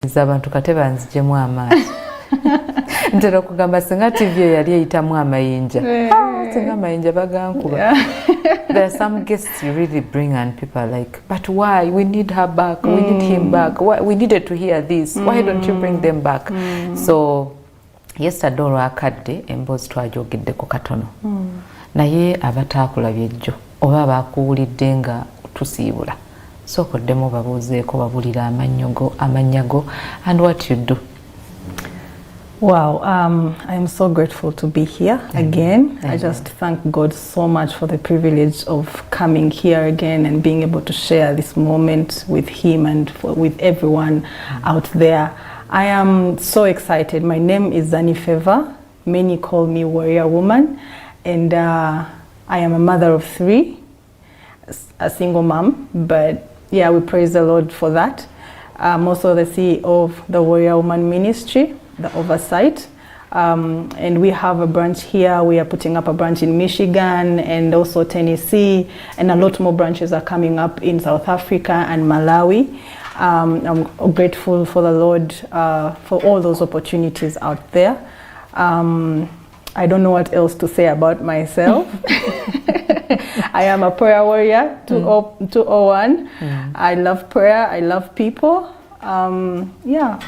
Abantu kate banzijemu amaanyi. Ntera okugamba singa TV yali eyitamu amayinja. Singa amayinja bagankuba. There are some guests you really bring and people are like, but why? We need her back. We need him back. Why? We needed to hear this. Why don't you bring them back? So yesterday olwakadde emboozi twajogeddeko katono. Naye abataakulabye jjo oba bakuwulidde nga tusiibula. Sokoddemu babuuzeeko babulira amanyago and what you do. Wow, I'm so grateful to be here again. I just thank God so much for the privilege of coming here again and being able to share this moment with him and with everyone out there. I am so excited. My name is Zani Favor. Many call me Warrior Woman, and I am a mother of 3, a single mom, but yeah, we praise the Lord for that. I'm also the CEO of the Warrior Woman Ministry, the oversight, and we have a branch here. We are putting up a branch in Michigan and also Tennessee, and a lot more branches are coming up in South Africa and Malawi. I'm grateful for the Lord for all those opportunities out there. I don't know what else to say about myself. I am a prayer warrior, 201. I love prayer, I love people. Yeah.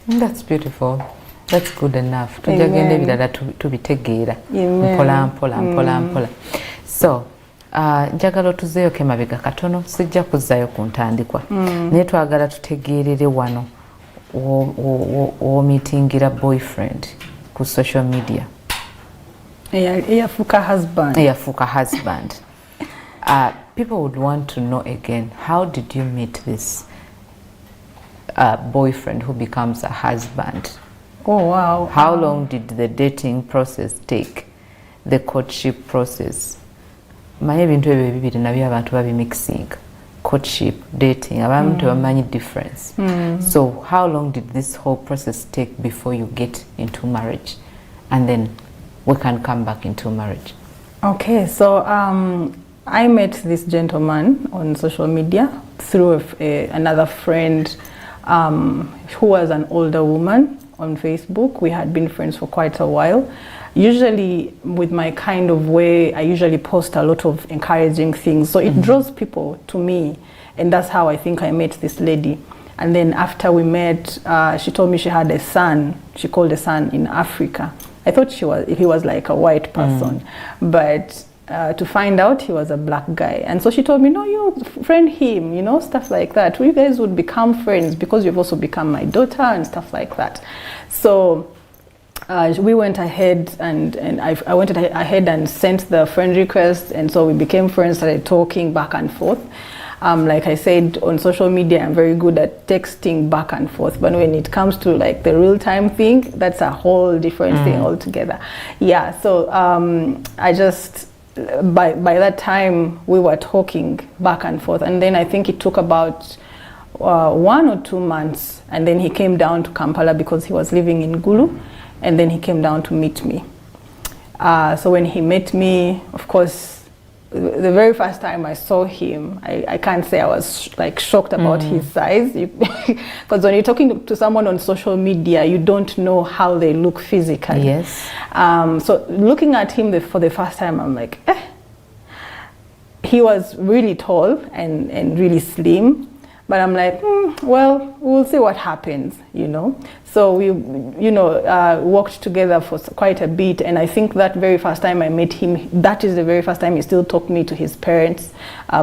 That's beautiful. That's good enough. Tujagenda ebirala tubitegeera. Mpola. So, njagala tuzeeyoke mabega katono, sijja kuzzayo ku ntandikwa. Naye twagala tutegeerere wano w'omiitingira boyfriend ku social media. Eyafuuka husband. People would want to know again, how did you meet this boyfriend who becomes a husband? Oh wow. How long did the dating process take? The courtship process? Manye ebintu ebyo bibiri nabyo abantu babimixing. Courtship, dating, abantu bamanyi difference. So how long did this whole process take before you get into marriage? And then we can come back into marriage. Okay, so I met this gentleman on social media through another friend who was an older woman on Facebook. We had been friends for quite a while. Usually with my kind of way, I usually post a lot of encouraging things. So it draws people to me. And that's how I think I met this lady. And then after we met, she told me she had a son. She called the son in Africa. I thought he was like a white person. But to find out he was a black guy. And so she told me, no, you friend him, you know, stuff like that. You guys would become friends because you've also become my daughter and stuff like that. So we went ahead and I went ahead and sent the friend request. And so we became friends, started talking back and forth. Like I said, on social media, I'm very good at texting back and forth. But when it comes to like the real-time thing, that's a whole different thing altogether. Yeah, so I just... By that time we were talking back and forth, and then I think it took about 1 or 2 months, and then he came down to Kampala because he was living in Gulu, and then he came down to meet me. So when he met me, of course, the very first time I saw him, I can't say I was like shocked about his size, because when you're talking to someone on social media, you don't know how they look physically. Yes. So looking at him for the first time, I'm like, he was really tall and really slim. But I'm like, well, we'll see what happens, you know. So we, worked together for quite a bit. And I think that very first time I met him, that is the very first time he still took me to his parents'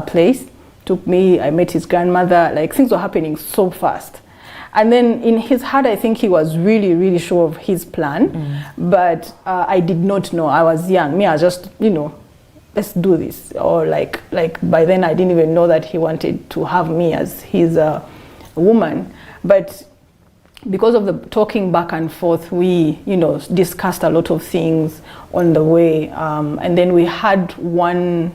place. I met his grandmother. Like, things were happening so fast. And then in his heart, I think he was really, really sure of his plan. But I did not know. I was young. I was just, let's do this. Or like by then I didn't even know that he wanted to have me as his woman. But because of the talking back and forth, we, discussed a lot of things on the way. And then we had one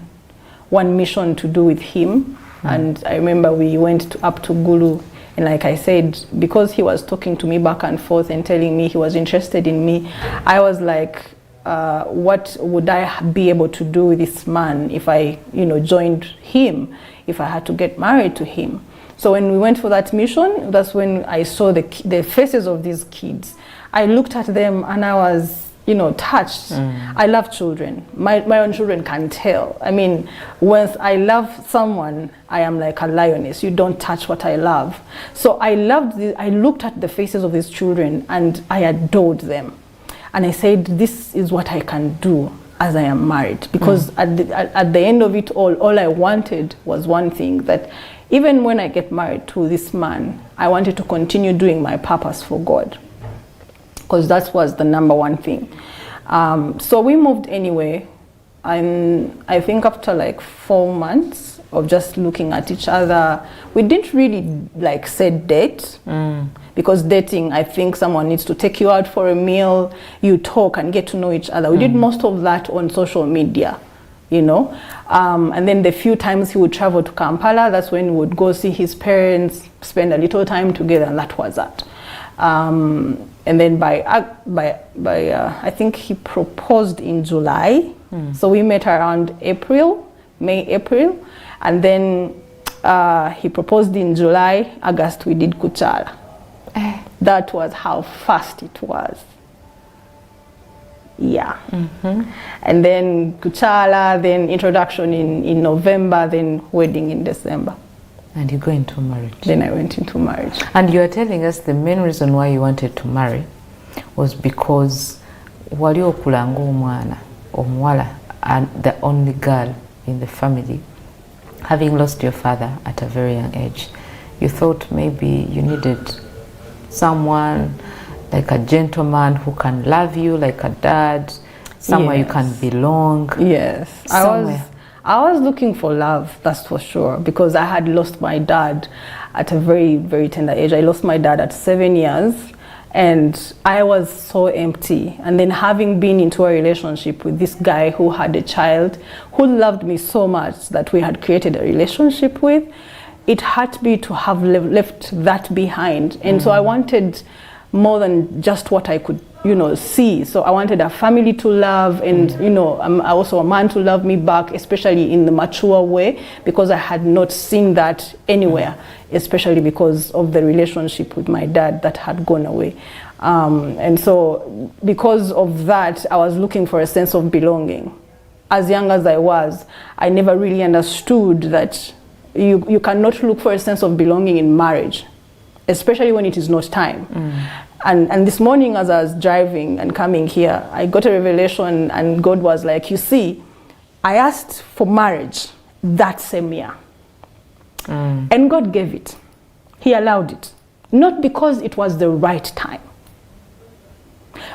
mission to do with him. And I remember we went up to Gulu. And like I said, because he was talking to me back and forth and telling me he was interested in me, I was like, what would I be able to do with this man if I, joined him, if I had to get married to him? So when we went for that mission, that's when I saw the faces of these kids. I looked at them and I was, you know, touched. I love children. My own children can tell. I mean, once I love someone, I am like a lioness. You don't touch what I love. So I looked at the faces of these children and I adored them. And I said, this is what I can do as I am married. Because at the end of it all I wanted was one thing, that even when I get married to this man, I wanted to continue doing my purpose for God. Because that was the number one thing. So we moved anyway, and I think after like 4 months of just looking at each other, we didn't really like set date, because dating, I think someone needs to take you out for a meal, you talk and get to know each other. We did most of that on social media, you know, and then the few times he would travel to Kampala, that's when we would go see his parents, spend a little time together, and that was that. And then by I think he proposed in July, so we met around May, April, and then he proposed in July. August we did Kuchala. That was how fast it was. Yeah. And then Kuchala, then introduction in November, then wedding in December. And you go into marriage. Then I went into marriage. And you are telling us the main reason why you wanted to marry was because wali okulanga omwana omuwala, and the only girl in the family, having lost your father at a very young age, you thought maybe you needed someone like a gentleman who can love you like a dad, somewhere you can belong. Yes, I was looking for love, that's for sure, because I had lost my dad at a very, very tender age. I lost my dad at 7 years, and I was so empty. And then having been into a relationship with this guy who had a child, who loved me so much that we had created a relationship with, it hurt me to have left that behind. And so I wanted more than just what I could, you know, see. So I wanted a family to love, and you know, also a man to love me back, especially in the mature way, because I had not seen that anywhere, especially because of the relationship with my dad that had gone away. And so because of that, I was looking for a sense of belonging. As young as I was, I never really understood that you cannot look for a sense of belonging in marriage, especially when it is not time. And this morning as I was driving and coming here, I got a revelation, and God was like, you see, I asked for marriage that same year. And God gave it. He allowed it. Not because it was the right time,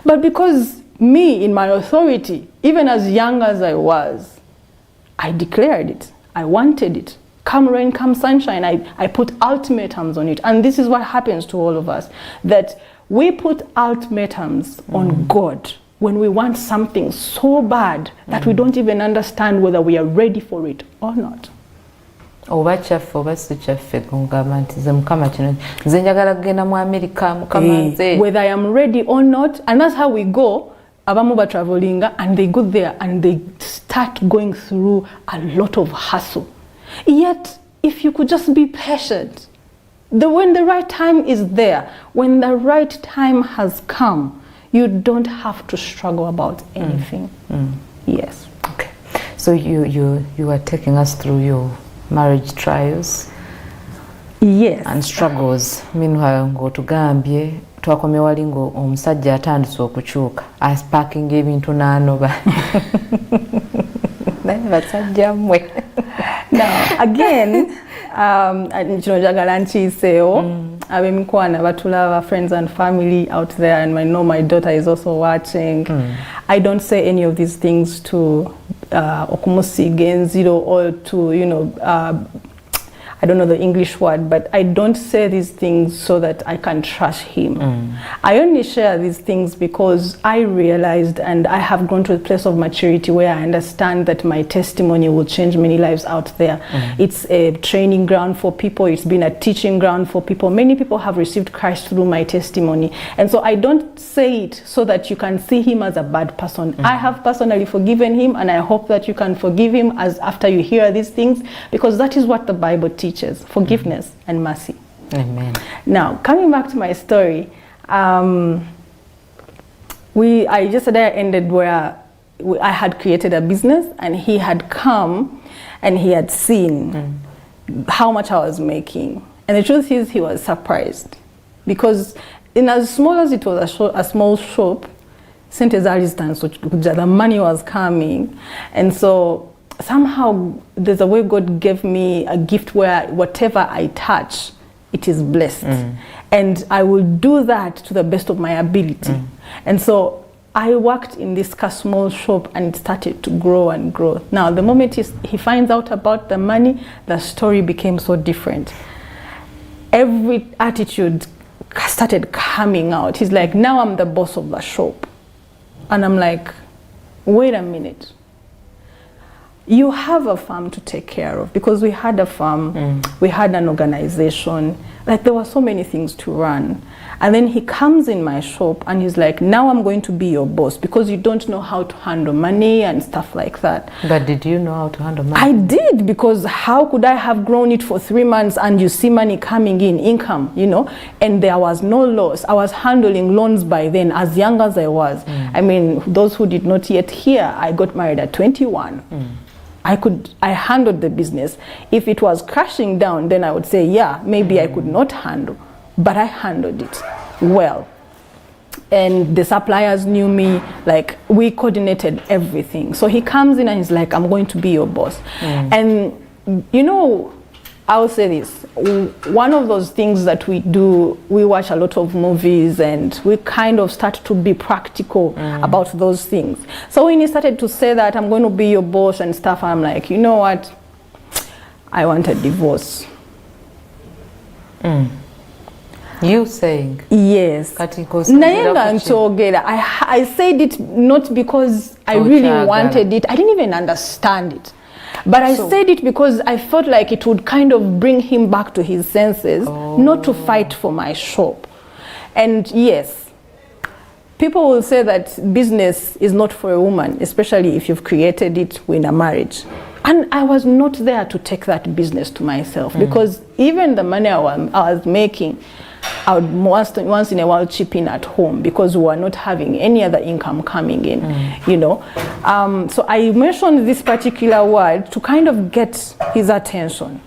but because me, in my authority, even as young as I was, I declared it. I wanted it. Come rain, come sunshine, I put ultimatums on it. And this is what happens to all of us, that we put ultimatums on God when we want something so bad that we don't even understand whether we are ready for it or not. Whether I am ready or not, and that's how we go. Abamu traveling, and they go there and they start going through a lot of hassle. Yet, if you could just be patient, when the right time is there, when the right time has come, you don't have to struggle about anything. Yes. Okay. So you are taking us through your marriage trials. Yes. And struggles. Meanwhile, go to Gambia. Twakomye wali ngo omusajja atandise okukyuka asparking ebintu n'anoba naye basajja mmwe. Now again, kino njagala nkiiseewo ab'emikwana batulaba, friends and family out there, and I know my daughter is also watching. I don't say any of these things to okumusiga enziro or to, you know, I don't know the English word, but I don't say these things so that I can trash him. I only share these things because I realized, and I have grown to a place of maturity where I understand that my testimony will change many lives out there. It's a training ground for people. It's been a teaching ground for people. Many people have received Christ through my testimony. And so I don't say it so that you can see him as a bad person. I have personally forgiven him, and I hope that you can forgive him as after you hear these things, because that is what the Bible teaches. riches, forgiveness and mercy. Amen. Now, coming back to my story, yesterday ended where I had created a business and he had come and he had seen how much I was making. And the truth is, he was surprised because in as small as it was a small shop, the money was coming. And so somehow there's a way God gave me a gift where whatever I touch, it is blessed. And I will do that to the best of my ability. And so I worked in this small shop and it started to grow and grow. Now, the moment he finds out about the money, the story became so different. Every attitude started coming out. He's like, now I'm the boss of the shop. And I'm like, wait a minute. You have a farm to take care of, because we had a farm, we had an organization, like there were so many things to run. And then he comes in my shop and he's like, now I'm going to be your boss because you don't know how to handle money and stuff like that. But did you know how to handle money? I did, because how could I have grown it for 3 months and you see money coming in, income, you know, and there was no loss. I was handling loans by then, as young as I was. I mean, those who did not yet hear, I got married at 21. I handled the business. If it was crashing down, then I would say, yeah, maybe I could not handle, but I handled it well. And the suppliers knew me, like we coordinated everything. So he comes in and he's like, I'm going to be your boss. And you know, I'll say this, one of those things that we do, we watch a lot of movies and we kind of start to be practical about those things. So when he started to say that I'm going to be your boss and stuff, I'm like, you know what, I want a divorce. You saying? Yes. I said it not because I really wanted it. I didn't even understand it. But I said it because I felt like it would kind of bring him back to his senses, not to fight for my shop. And yes, people will say that business is not for a woman, especially if you've created it in a marriage. And I was not there to take that business to myself, because even the money I was making, I would once in a while chip in at home because we were not having any other income coming in, you know. So I mentioned this particular word to kind of get his attention.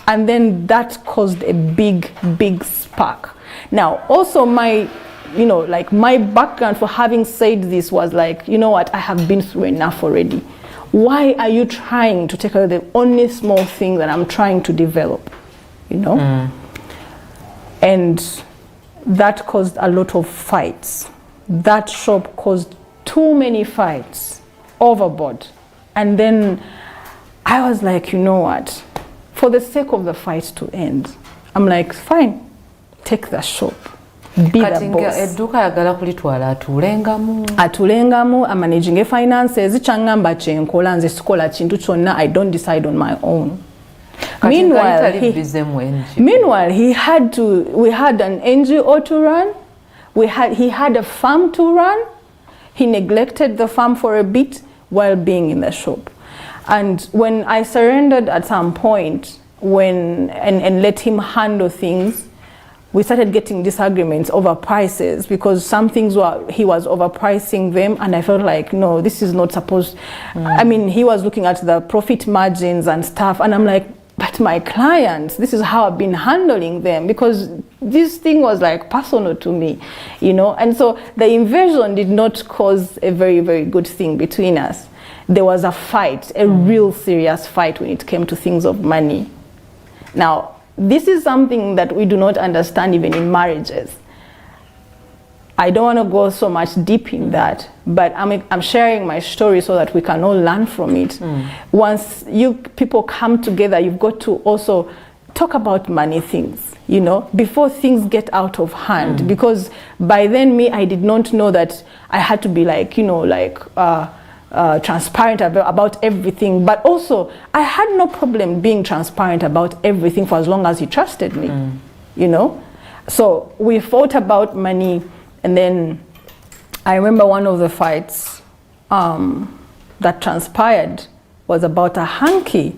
And then that caused a big, big spark. Now, also my, you know, like my background for having said this was like, you know what, I have been through enough already. Why are you trying to take away the only small thing that I'm trying to develop, you know? And that caused a lot of fights. That shop caused too many fights, overboard. And then I was like, you know what? For the sake of the fight to end, I'm like, fine, take the shop. Be the boss. Atulengamu, I'm managing finances, I don't decide on my own. Meanwhile, we had an NGO to run. He had a farm to run. He neglected the farm for a bit while being in the shop. And when I surrendered at some point, and let him handle things, we started getting disagreements over prices, because some things he was overpricing them, and I felt like, no, this is not supposed. I mean, he was looking at the profit margins and stuff, and I'm like, but my clients, this is how I've been handling them, because this thing was like personal to me, you know. And so the invasion did not cause a very, very good thing between us. There was a fight, a real serious fight when it came to things of money. Now, this is something that we do not understand even in marriages. I don't want to go so much deep in that, but I'm sharing my story so that we can all learn from it. Once you people come together, you've got to also talk about money things, you know, before things get out of hand. Because by then, I did not know that I had to be like, you know, like transparent about everything. But also, I had no problem being transparent about everything for as long as he trusted me, you know. So we fought about money. And then I remember one of the fights that transpired was about a hanky.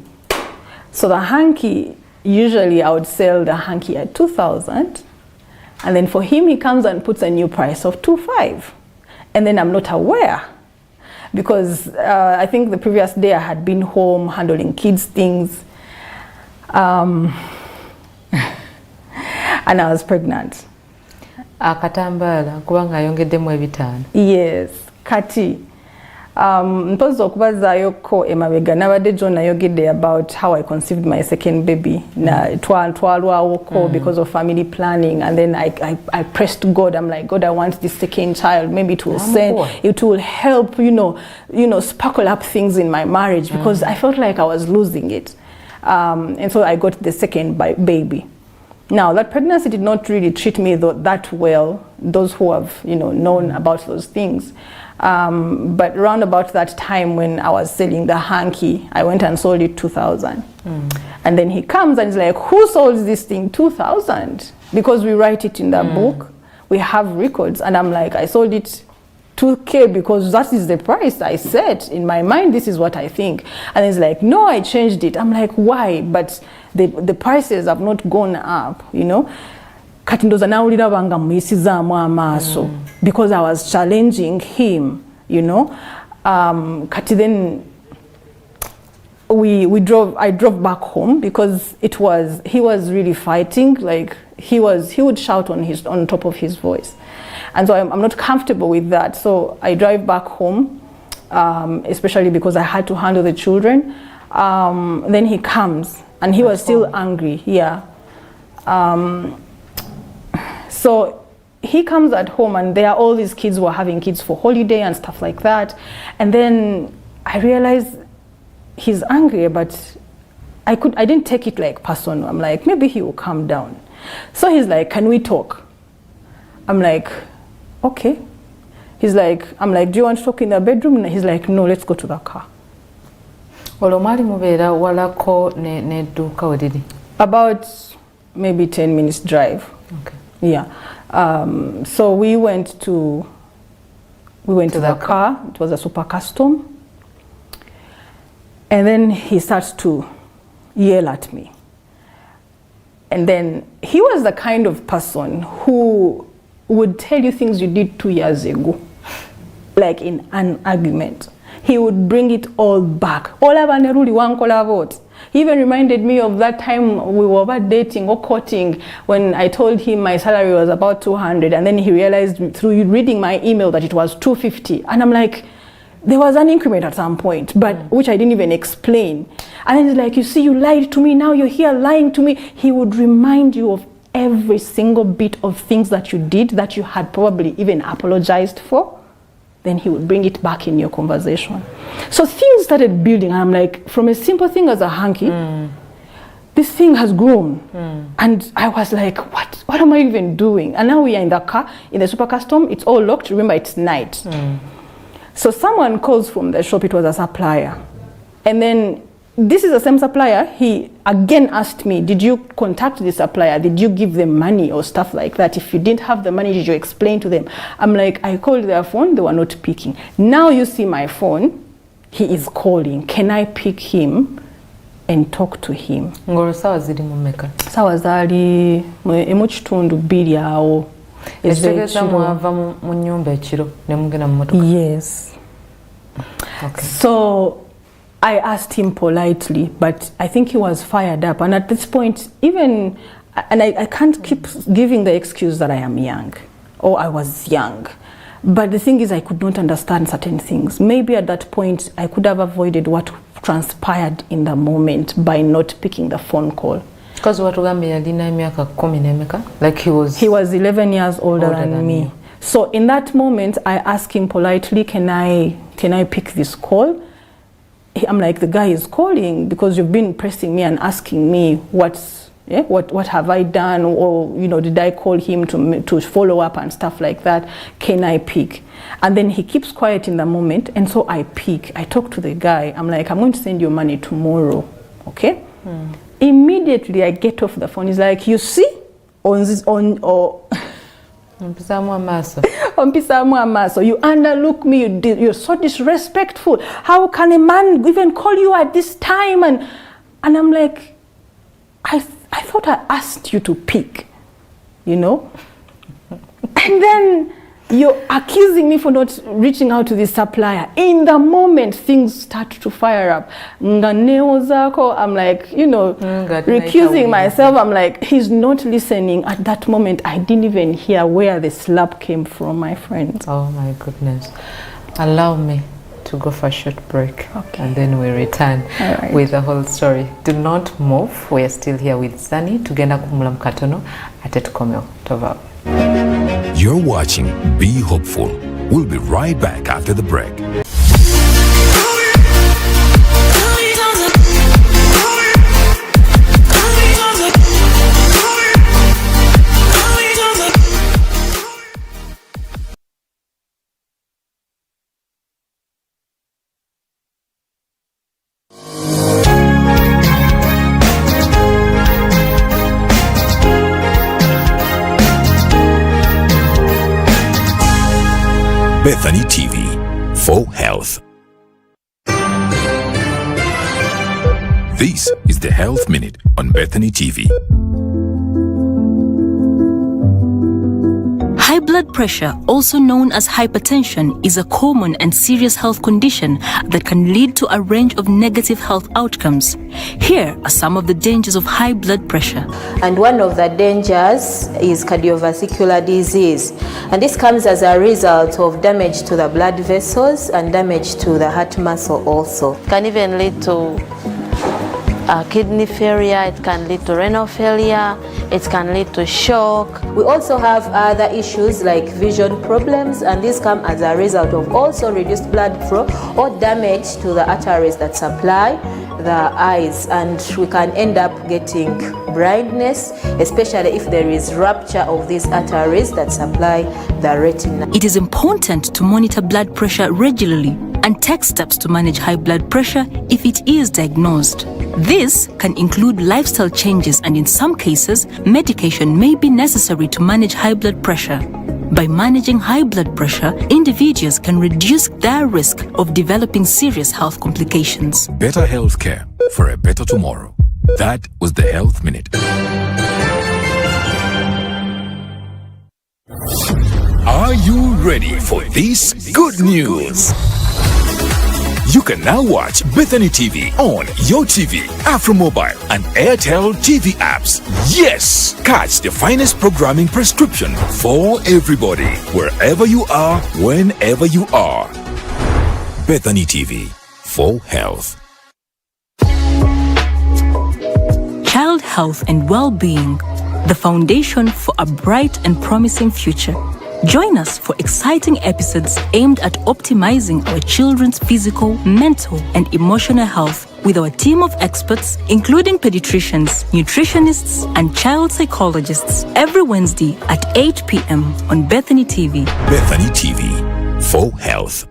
So the hanky, usually I would sell the hanky at 2,000, and then for him he comes and puts a new price of 2,500, and then I'm not aware, because I think the previous day I had been home handling kids' things, and I was pregnant. Akatambala kubanga yongeddemu ebitaano. Yes, kati mpozi okubazayo ko emabega nabadde John ayogedde about how I conceived my second baby na twalwawo ko because of family planning, and then I pressed God. I'm like, God, I want this second child. Maybe it will it will help, you know, sparkle up things in my marriage, because I felt like I was losing it, and so I got the second baby. Now, that pregnancy did not really treat me that well, those who have, known about those things. But around about that time when I was selling the hanky, I went and sold it 2,000. And then he comes and he's like, who sold this thing 2,000? Because we write it in the book, we have records. And I'm like, I sold it 2K because that is the price I set. In my mind, this is what I think. And he's like, no, I changed it. I'm like, why? But the prices have not gone up, Kati ndoza nawulira banga muyisizaamu amaaso because I was challenging him, Kati then I drove back home because he was really fighting. Like he would shout on top of his voice. And so I'm not comfortable with that. So I drive back home, especially because I had to handle the children. Then he comes and he was still angry. Yeah. So he comes at home and there are all these kids who are having kids for holiday and stuff like that. And then I realized he's angry, but I didn't take it like personal. I'm like, maybe he will calm down. So he's like, can we talk? I'm like, okay. I'm like, do you want to talk in the bedroom? And he's like, no, let's go to the car. About maybe 10 minutes drive. Okay. Yeah. So we went to the car. It was a super custom. And then he starts to yell at me. And then he was the kind of person who would tell you things you did 2 years ago, like in an argument. He would bring it all back. He even reminded me of that time we were about dating or courting when I told him my salary was about 200, and then he realized through reading my email that it was 250. And I'm like, there was an increment at some point, but which I didn't even explain. And then he's like, you see, you lied to me, now you're here lying to me. He would remind you of every single bit of things that you did that you had probably even apologized for. Then he would bring it back in your conversation. So things started building, and I'm like, from a simple thing as a hanky, this thing has grown. And I was like, what am I even doing? And now we are in the car, in the super custom, it's all locked, remember it's night. So someone calls from the shop, it was a supplier. And then this is the same supplier, he again asked me, did you contact the supplier? Did you give them money or stuff like that? If you didn't have the money, did you explain to them? I'm like, I called their phone, they were not picking. Now you see my phone, he is calling. Can I pick him and talk to him? Ngoro sawa ziri mumeka? Sawa zali emu kitundu bbiri awo. Ekitegeza mwava mu nnyumba ekiro ne mugenda mu motoka? Yes. Okay. So I asked him politely, but I think he was fired up. And at this point, even, and I can't keep giving the excuse that I am young or I was young. But the thing is, I could not understand certain things. Maybe at that point, I could have avoided what transpired in the moment by not picking the phone call. Because what like he was 11 years older than me. So in that moment, I asked him politely, can I pick this call? I'm like, the guy is calling because you've been pressing me and asking me what have I done, or did I call him to follow up and stuff like that? Can I pick? And then he keeps quiet in the moment, and so I pick. I talk to the guy. I'm like, I'm going to send you money tomorrow, okay? Immediately I get off the phone. He's like, you see, you underlook me, you're so disrespectful. How can a man even call you at this time? And I'm like, thought I asked you to pick, you know? And then you're accusing me for not reaching out to the supplier. In the moment things start to fire up, I'm like, you know, recusing myself. I'm like, he's not listening. At that moment, I didn't even hear where the slap came from, my friend. Oh my goodness. Allow me to go for a short break, okay, and then we return with the whole story. Do not move. We are still here with Sunny. Tugenda kumula mkatono ate tukomeo tova. You're watching Be Hopeful. We'll be right back after the break. Bethany TV for health. This is the Health Minute on Bethany TV. High blood pressure, also known as hypertension, is a common and serious health condition that can lead to a range of negative health outcomes. Here are some of the dangers of high blood pressure. And one of the dangers is cardiovascular disease. And this comes as a result of damage to the blood vessels and damage to the heart muscle also. It can even lead to kidney failure, it can lead to renal failure, it can lead to shock. We also have other issues like vision problems, and these come as a result of also reduced blood flow or damage to the arteries that supply the eyes, and we can end up getting blindness, especially if there is rupture of these arteries that supply the retina. It is important to monitor blood pressure regularly and take steps to manage high blood pressure if it is diagnosed. This can include lifestyle changes, and in some cases, medication may be necessary to manage high blood pressure. By managing high blood pressure, individuals can reduce their risk of developing serious health complications. Better health care for a better tomorrow. That was the Health Minute. Are you ready for this good news? You can now watch Bethany TV on Yo TV, AfroMobile, and Airtel TV apps. Yes! Catch the finest programming prescription for everybody, wherever you are, whenever you are. Bethany TV for health. Child health and well-being, the foundation for a bright and promising future. Join us for exciting episodes aimed at optimizing our children's physical, mental, and emotional health with our team of experts, including pediatricians, nutritionists, and child psychologists, every Wednesday at 8 p.m. on Bethany TV. Bethany TV for health.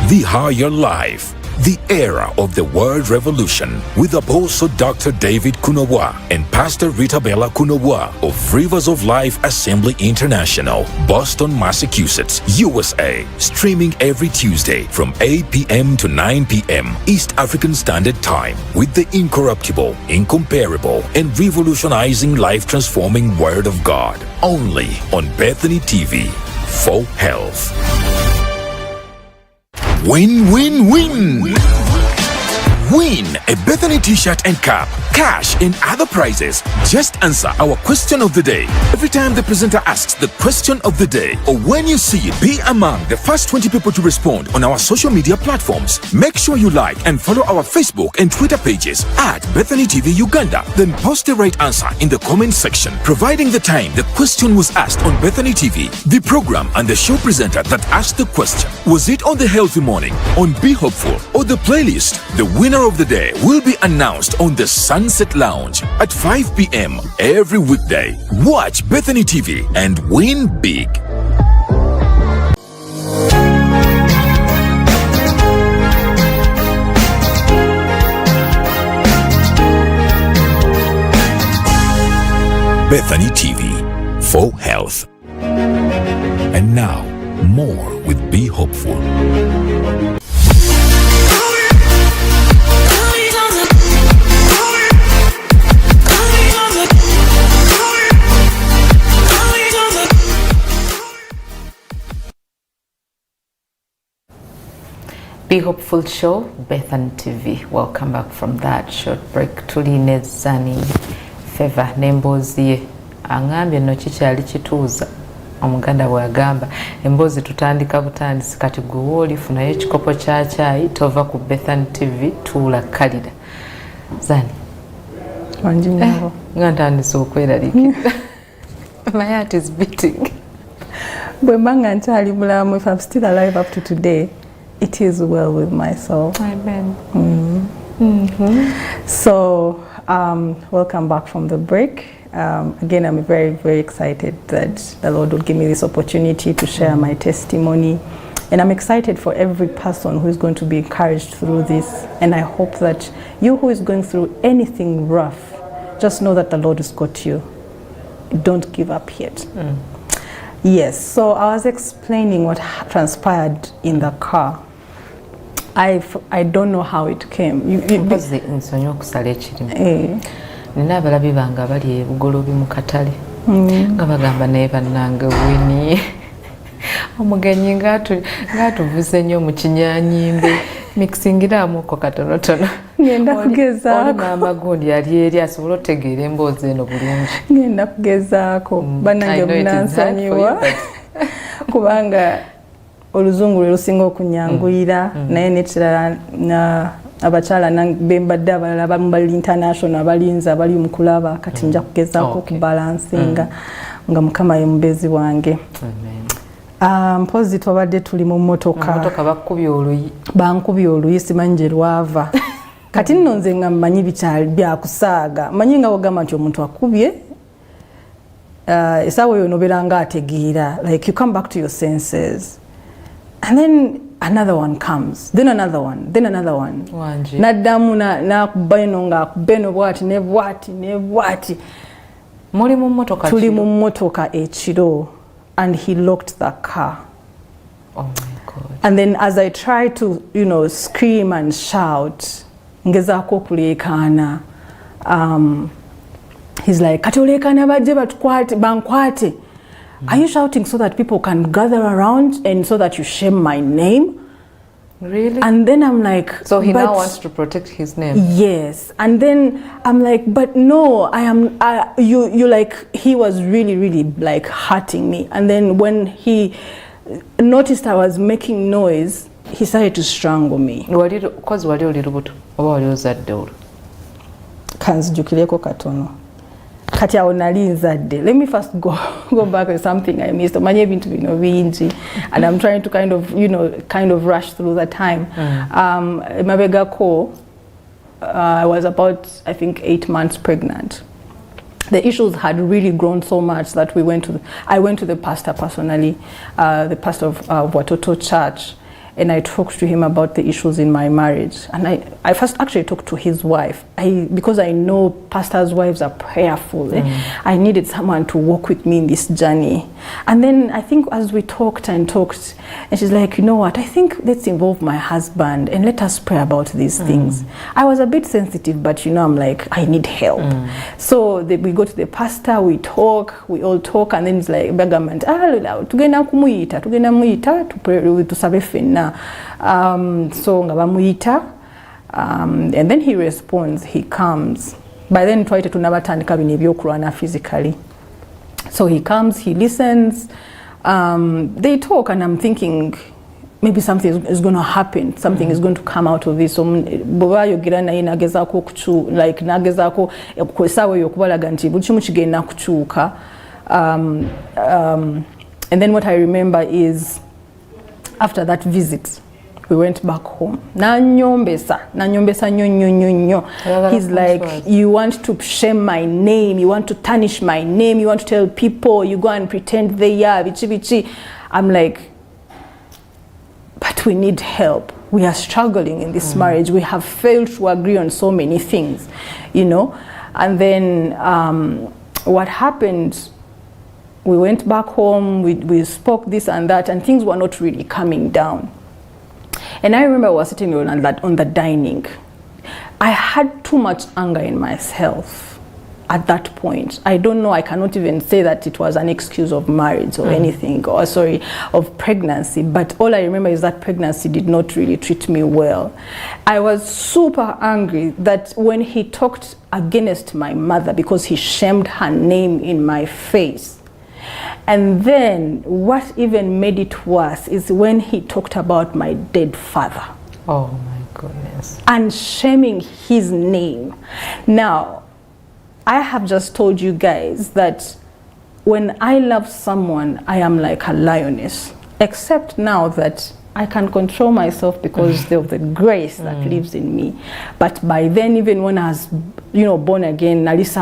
The Higher Life. The era of the world revolution with Apostle Dr. David Kunowa and Pastor Rita Bella Kunowa of Rivers of Life Assembly International, Boston, Massachusetts, USA. Streaming every Tuesday from 8 p.m. to 9 p.m. East African Standard Time with the incorruptible, incomparable, and revolutionizing life-transforming Word of God. Only on Bethany TV for health. Win, win, win! Win a Bethany t-shirt and cap, cash and other prizes. Just answer our question of the day. Every time the presenter asks the question of the day, or when you see it, be among the first 20 people to respond on our social media platforms. Make sure you like and follow our Facebook and Twitter pages at Bethany TV Uganda. Then post the right answer in the comment section, providing the time the question was asked on Bethany TV, the program and the show presenter that asked the question. Was it on The Healthy Morning, on Be Hopeful, or the playlist? The winner of the day will be announced on the Sunset Lounge at 5 p.m. every weekday. Watch Bethany TV and win big. Bethany TV for health. And now, more with Be Hopeful. Be Hopeful Show, Bethany TV. Welcome back from that short break. Tuline Zani Feva n'emboozi ye angambye nno kikyali kituuza omuganda bw'agamba emboozi tutandika butandisi kati gwe woolifu naye ekikopo kya caayi tova ku Bethany TV tuula kalira. Zani nga ntandise okweraliikirira. My heart is beating. Bwe mbanga nkyali mulamu, if I'm still alive up to today, it is well with my soul. Amen. So, welcome back from the break. Again, I'm very, very excited that the Lord will give me this opportunity to share my testimony. And I'm excited for every person who is going to be encouraged through this. And I hope that you who is going through anything rough, just know that the Lord has got you. Don't give up yet. Yes, so I was explaining what transpired in the car. I don't know how it came. Nsonyi okusala ekirimu. Nina abalabi bange abali ebugolobi mu katale nga bagamba naye bannange Winnie omugenyi ng'atuvuze nnyo mu kinyanyimbe mixingiramuko katonotono. Ngenda kugezaako. Oli maama gundi yali eri asobola otegeera emboozi eno bulungi. Ngenda kugezaako. Bannange munansonyiwa kubanga oluzungu lwe lusinga okunyanguyira naye nekirala abakyala bembadde abalala abamu bali international abalinzi abali mu kulaba kati nja kugezaako okubalansinga nga Mukama ye mubezi wange. Mpozi twabadde tuli mu mmotoka bankubye oluyi simanyi gye lwava kati nno nze nga mmanyi bikyali byakusaaga manyi nga wagamba nti omuntu akubye esaawa eyo nobeera nga ategeera like you come back to your senses and then another one comes, then another one, then another one. Naddamu nakuba eno ng'akuba eno bwati ne bwati. Muli mu mmotoka tuli mu mmotoka ekiro and he locked the car. Oh my God. And then as I tried to, scream and shout, ngezaako okuleekaana, he's like, kati oleekaana bajje bankwate. Are you shouting so that people can gather around and so that you shame my name? Really? And then I'm like... So he now wants to protect his name? Yes. And then I'm like, but no, you like, he was really, really like hurting me. And then when he noticed I was making noise, he started to strangle me. Because wali oli lubuto oba wali ozadde olwo? Kanzijukireko katono. Kati awo nali nzadde. Let me first go back to something I missed. Omanye ebintu bino bingi and I'm trying to kind of rush through the time. Emabegako, I was about, I think, 8 months pregnant. The issues had really grown so much that I went to the pastor personally, the pastor of Watoto Church, and I talked to him about the issues in my marriage. And I first actually talked to his wife. Because I know pastors' wives are prayerful. I needed someone to walk with me in this journey. And then I think as we talked, and she's like, you know what, I think let's involve my husband and let us pray about these things. I was a bit sensitive, but I'm like, I need help. So we go to the pastor, we all talk, and then it's like, Begament, tugenda kumuyita, tusabe fenna. So nga bamuyita, and then he responds, he comes. By then twaite tunabatandika bino ebyokulwana physically. So he comes, he listens, they talk, and I'm thinking maybe something is going to happen, something is going to come out of this. So bwayogera naye nagezaako nagezaako kwesaawa ey'okubalaga nti buli kimu kigenda kukyuka. And then what I remember is after that visit, we went back home. Nanyombesa nyo. He's like, you want to shame my name, you want to tarnish my name, you want to tell people, you go and pretend they are, bichi. I'm like, but we need help. We are struggling in this marriage. We have failed to agree on so many things, And then what happened, we went back home, we spoke this and that, and things were not really coming down. And I remember I was sitting on the dining. I had too much anger in myself. at that point. I don't know, I cannot even say that it was an excuse of marriage or anything, or sorry, of pregnancy, but all I remember is that pregnancy did not really treat me well. I was super angry that when he talked against my mother because he shamed her name in my face. And then what even made it worse is when he talked about my dead father. Oh my goodness. And shaming his name. Now, I have just told you guys that when I love someone, I am like a lioness. Except now that I can control myself because of the grace that lives in me. But by then, even when I was, born again, I did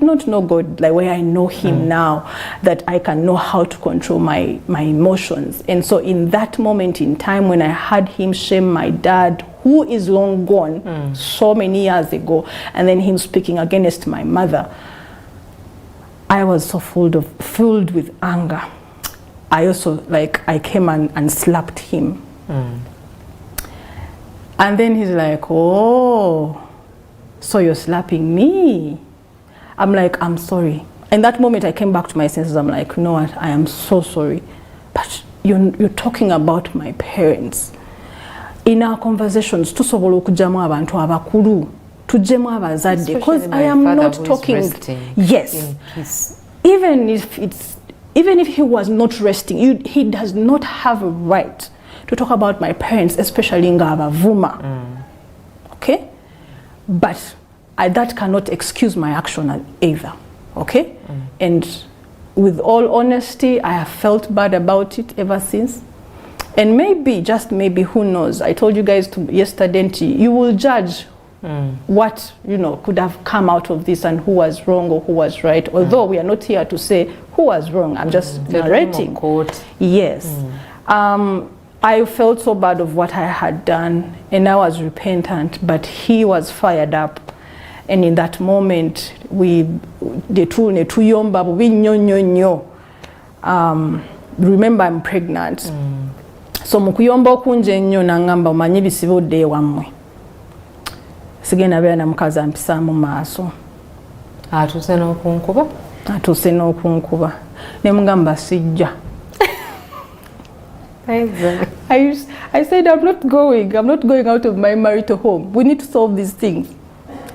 not know God like where I know Him now, that I can know how to control my emotions. And so in that moment in time when I had him shame my dad, who is long gone so many years ago, and then him speaking against my mother, I was so filled with anger. I also, I came and slapped him. And then he's like, oh, so you're slapping me? I'm like, I'm sorry. In that moment, I came back to my senses. I'm like, you know what? I am so sorry. But you're talking about my parents. In our conversations, tusobola okujamu abantu abakulu, tujemu abazadde, because I am not talking. Yes. Even if he was not resting, he does not have a right to talk about my parents, especially ngabavuma. Okay? But that cannot excuse my action either. Okay? And with all honesty, I have felt bad about it ever since. And maybe, just maybe, who knows, I told you guys yesterday, you will judge what could have come out of this and who was wrong or who was right, although we are not here to say who was wrong. I'm just narrating. Yes. I felt so bad of what I had done, and I was repentant, but he was fired up. And in that moment, remember I'm pregnant. So mukuyomba okunje nnyo nangamba omanye bisibudde wammwe. Sigenda beera na mukazi ampisaamu maaso. Atuuse n'okunkuba? Atuuse n'okunkuba. Ne mugamba sijja. I said, I'm not going out of my marital home. We need to solve these things.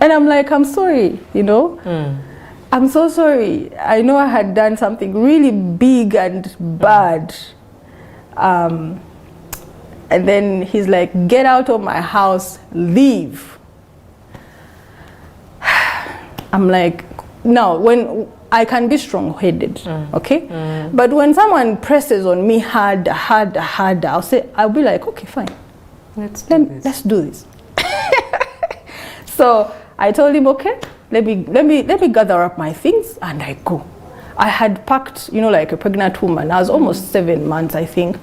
And I'm like, I'm sorry, I'm so sorry. I know I had done something really big and bad. And then he's like, get out of my house, leave. I'm like, no, when I can be strong-headed, okay? But when someone presses on me harder, I'll be like, okay, fine. Let's do this. So I told him, okay, let me gather up my things, and I go. I had packed, like a pregnant woman. I was almost 7 months, I think.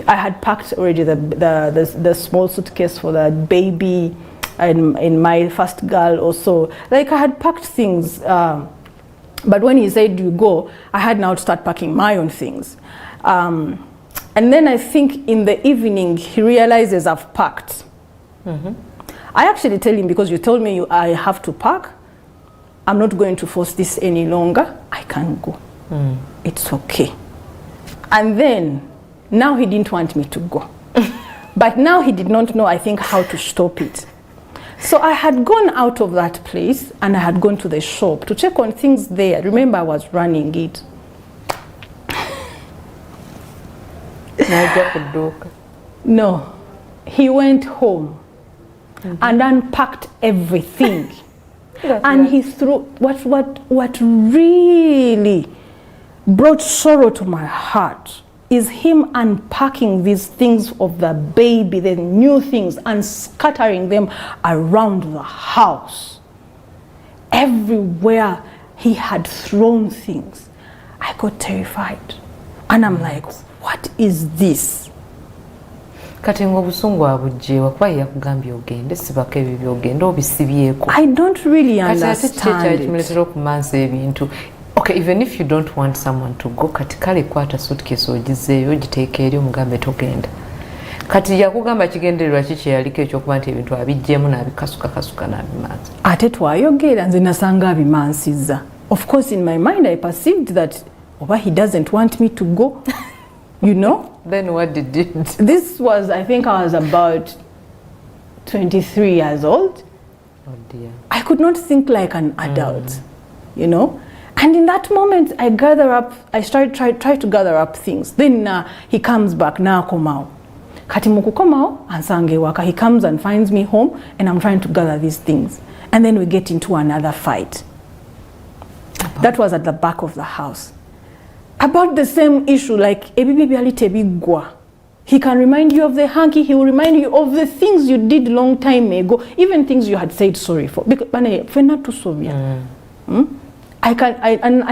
I had packed already the small suitcase for the baby and my first girl also. Like, I had packed things. But when he said you go, I had now to start packing my own things. And then I think in the evening, he realizes I've packed. I actually tell him, because you told me I have to pack, I'm not going to force this any longer. I can go. It's okay. And then, now he didn't want me to go. But now he did not know, I think, how to stop it. So I had gone out of that place and I had gone to the shop to check on things there. Remember, I was running it. No. He went home and unpacked everything. And he threw what really brought sorrow to my heart is him unpacking these things of the baby, the new things, and scattering them around the house. Everywhere he had thrown things, I got terrified. And I'm like, what is this? Kati ng'obusungu abugyewa kuba yakugambye ogende sibako ebyo byogenda obisibyeko. I don't really understand it. Kati ate kimuletera okumansa ebintu. Okay, even if you don't want someone to go, kati kale kwata suitcase ogizeeyo ogiteeka eri omugambe togenda. kati yakugamba kigendererwa kiki yaliko ekyokuba nti ebintu abijjemu n'abikasuka n'abimansa ate twayogera nze nasanga abimansiza. Of course in my mind I perceived that oba he doesn't want me to go. You know? Then what did you do? This was, I think I was about 23 years old. Oh dear. I could not think like an adult, you know? And in that moment, I try to gather up things. Then he comes back, na komao. Kati mukukomao, ansange waka. He comes and finds me home, and I'm trying to gather these things. And then we get into another fight. That was at the back of the house. About the same issue, like, he can remind you of the hanky, he will remind you of the things you did long time ago, even things you had said sorry for. Because I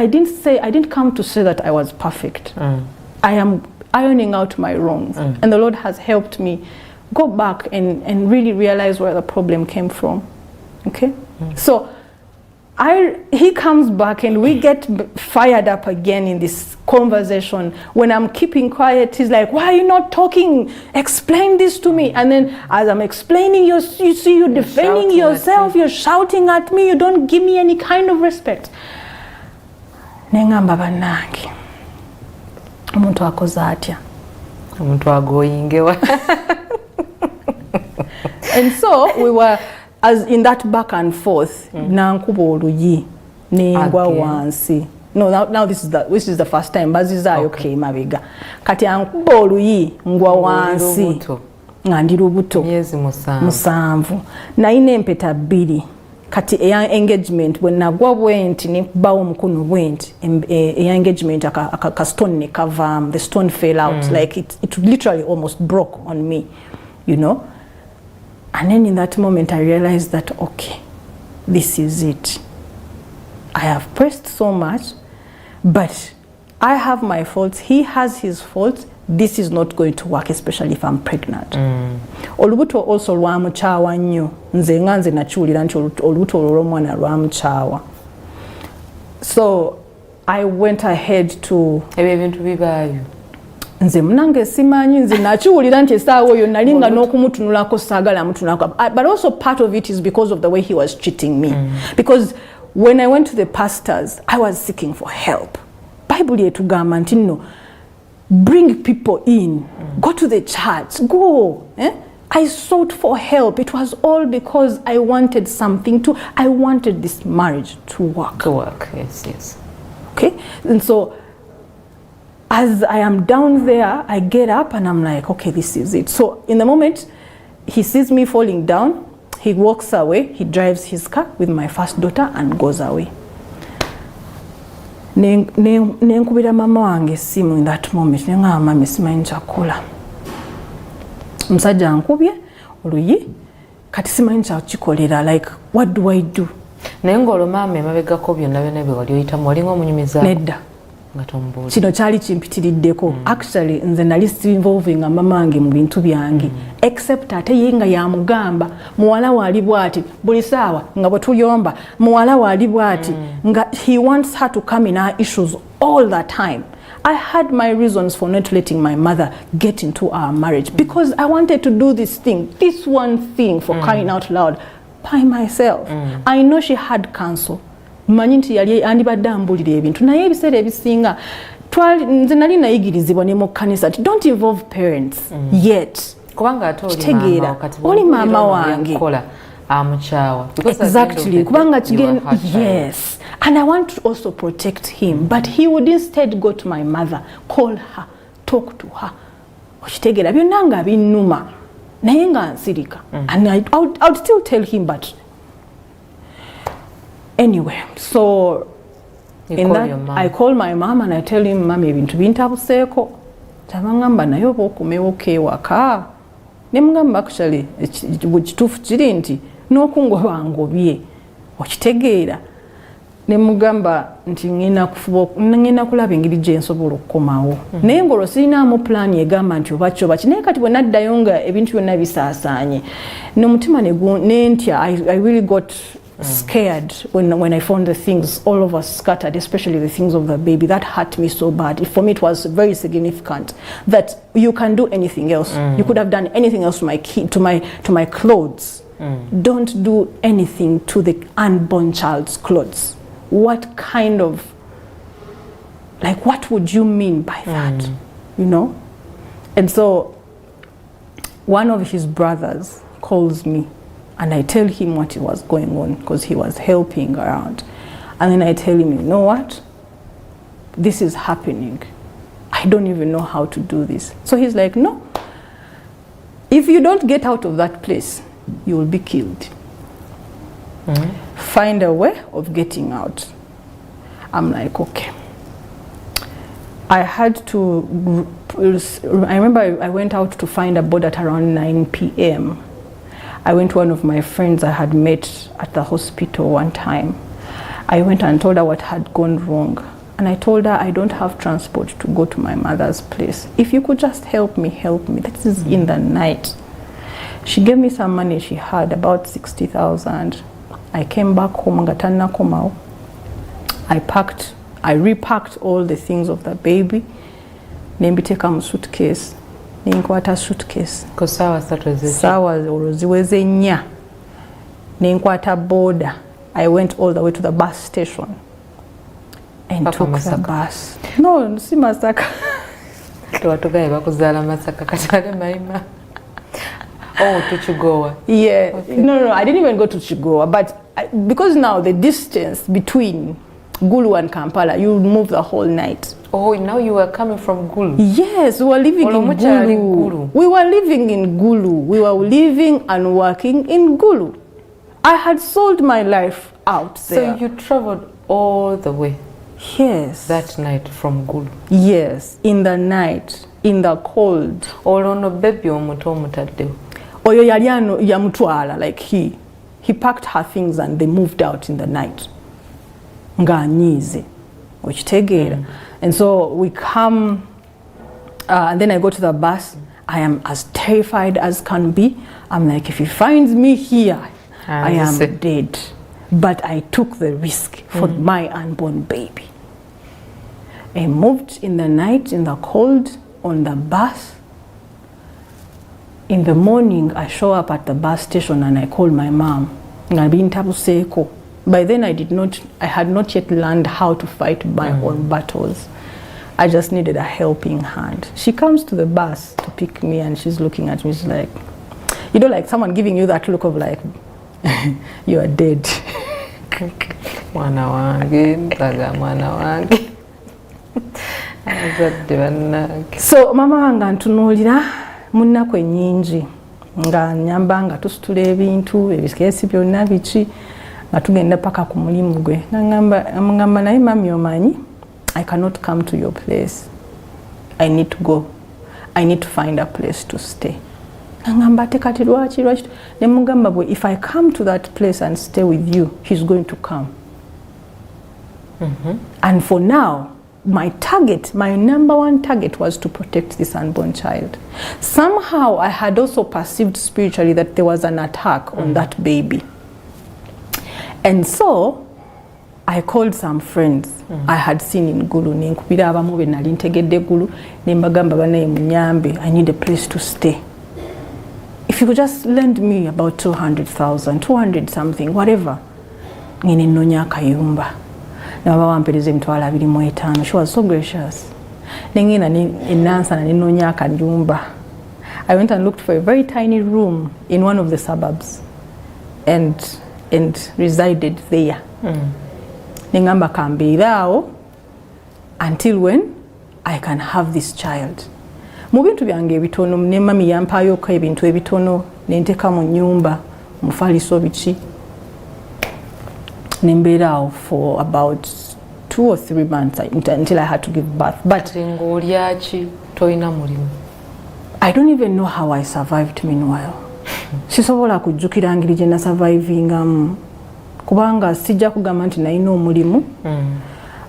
didn't come to say that I was perfect. I am ironing out my wrongs. And the Lord has helped me go back and really realize where the problem came from. Okay? So he comes back and we get fired up again in this conversation. When I'm keeping quiet, he's like, why are you not talking? Explain this to me. And then as I'm explaining, you see you're defending yourself, you're shouting at me, you don't give me any kind of respect. Nengamba banange. Omuntu akoze atya. Omuntu agoyingewa. And so we were as in that back and forth, nankuba oluyi nengwa wansi. No, now this is the first time. Baziza okay mabega. Kati ankuba oluyi ngwa wansi. Ngandi lubuto. Myezi musanvu. Na ine empeta bbiri. Kati eya engagement when nagwa bwenti ne bawo mukono bwenti eya engagement aka stone ne cover, the stone fell out, like it literally almost broke on me, you know. And then in that moment I realized that okay, this is it. I have pressed so much, but I have my faults, he has his faults. This is not going to work, especially if I'm pregnant. Olubuto also lwamuchawa nnyo. Nze nganze nachulira nti olubuto olw'omwana lwamuchawa. So I went ahead to ebintu bibaayo. Nze munange simanyi nze nachiwulira nti esaawa oyo nalinga n'okumutunulako saagala mutunulako. But also part of it is because of the way he was treating me. Because when I went to the pastors, I was seeking for help. Bible yetugamba nti nno, bring people in, go to the church, go. I sought for help. It was all because I wanted I wanted this marriage to work. Yes. Okay? And so, as I am down there, I get up and I'm like, okay, this is it. So, in the moment, he sees me falling down, he walks away, he drives his car with my first daughter and goes away. Nenkubira mama wange simu in that moment. Nenga mama simanyi kyakola. Musajja ankubye oluyi kati simanyi kyakikolera, like what do I do? Nengolo mama emabegako byonna bye wali oyitamu walinga omunyumiza. Nedda. Kino kyali kimpitiriddeko. Actually nze nali involving mama wange mu bintu byange, except ate ye nga yamugamba muwala wali bwati buli saawa nga bwe tuyomba muwala wali bwati nga he wants her to come in our issues all the time. I had my reasons for not letting my mother get into our marriage because I wanted to do this one thing for crying out loud by myself. I know she had counsel. Manyi nti yali andibadde ambulira ebintu naye ebiseera ebisinga nze nali nayigirizibwa ne mu kkanisa ti don't involve parents yet. Kubanga ate oli mama wange amuchawa. Exactly. Kubanga kigenda, yes. And I want to also protect him, but he would instead go to my mother, call her, talk to her. Okitegera byonna nga binnuma naye nga nsirika. And I would still tell him, but anyway, so I call my mom and I tell him, mama ebintu bintabuseeko. Tabangamba naye oba okumewo kewaka. Ne mugamba actually kituufu kiri nti n'okungoba ngobye. Okitegeera. Ne mugamba nti ngenda kulaba engeri gye nsobola okukomawo. Naye ng'olwo sirinaamu plan egamba nti oba kyoba ki. Naye kati bwe naddayo nga ebintu byonna bisaasaanye. N'omutima ne ntya. I really got scared when I found the things all over scattered, especially the things of the baby. That hurt me so bad. For me, it was very significant that you can do anything else. You could have done anything else to my kid, to my clothes. Don't do anything to the unborn child's clothes. What kind of, like, what would you mean by that? You know? And so one of his brothers calls me, and I tell him what was going on, because he was helping around. And then I tell him, you know what? This is happening. I don't even know how to do this. So he's like, no. If you don't get out of that place, you will be killed. Find a way of getting out. I'm like, okay. I had to, I remember I went out to find a board at around 9 p.m. I went to one of my friends I had met at the hospital one time. I went and told her what had gone wrong. And I told her I don't have transport to go to my mother's place. If you could just help me, help me. This is in the night. She gave me some money she had, about 60,000. I came back home, I repacked all the things of the baby. Nembiteka mu suitcase. Nenkwata suitcase. Ko sawa satoze. Sawa ziweze nnya. Nenkwata border. I went all the way to the bus station and Paka took Masaka. the bus. No, si Masaka. Tuwatugaye bakuzala Masaka katale Maima. Oh, to Chigowa. Yeah. Okay. No, I didn't even go to Chigowa, but because now the distance between Gulu and Kampala, you move the whole night. Oh, now you were coming from Gulu. Yes, we were living in Gulu. We were living in Gulu. We were living and working in Gulu. I had sold my life out there. So you traveled all the way? Yes. That night from Gulu? Yes, in the night, in the cold. Olono baby omuto omutaddewo. Oyo yali yamutwala, like he packed her things and they moved out in the night. Nganyize, okitegeera. And so we come, and then I go to the bus. I am as terrified as can be. I'm like, if he finds me here, I am dead. But I took the risk for my unborn baby. I moved in the night, in the cold, on the bus. In the morning, I show up at the bus station and I call my mom. By then, I had not yet learned how to fight my own battles. I just needed a helping hand. She comes to the bus to pick me and she's looking at me. She's like, you know, like someone giving you that look of like, you are dead. Mwana wange, mtaga mwana wange. So mama wange antunuulira munnaku ennyingi nga nyamba nga tusitula ebintu ebikeesi byonna biki nga tugenda paka ku mulimu gwe. Ngamba naye mami omanyi, I cannot come to your place. I need to go. I need to find a place to stay. Ngamba ate kati lwaki ne mugamba bwe, if I come to that place and stay with you, he's going to come. And for now, my number one target was to protect this unborn child. Somehow I had also perceived spiritually that there was an attack on that baby. And so I called some friends I had seen in Gulu. Ninkubira abamu be nali ntegedde Gulu ne mbagamba banaye munyambe, I need a place to stay. If you could just lend me about 200,000, 200 something, whatever. Ngene nnonya akayumba. Naba wampereza emitwalo 25. She was so gracious. Nengina inansana ninonya akayumba. I went and looked for a very tiny room in one of the suburbs and resided there. Nengamba kambeeraawo until when I can have this child. Mu bintu byange ebitono ne mami yampaayo ko ebintu ebitono nenteka mu nyumba mufaliso biki nembeeraawo for about 2 or 3 months until I had to give birth. But ng'olyaki toyina mulimu? I don't even know how I survived meanwhile. Sisobola kujjukira ngeri gye nasurvivingamu kubanga sijja kugamba nti nalina omulimu.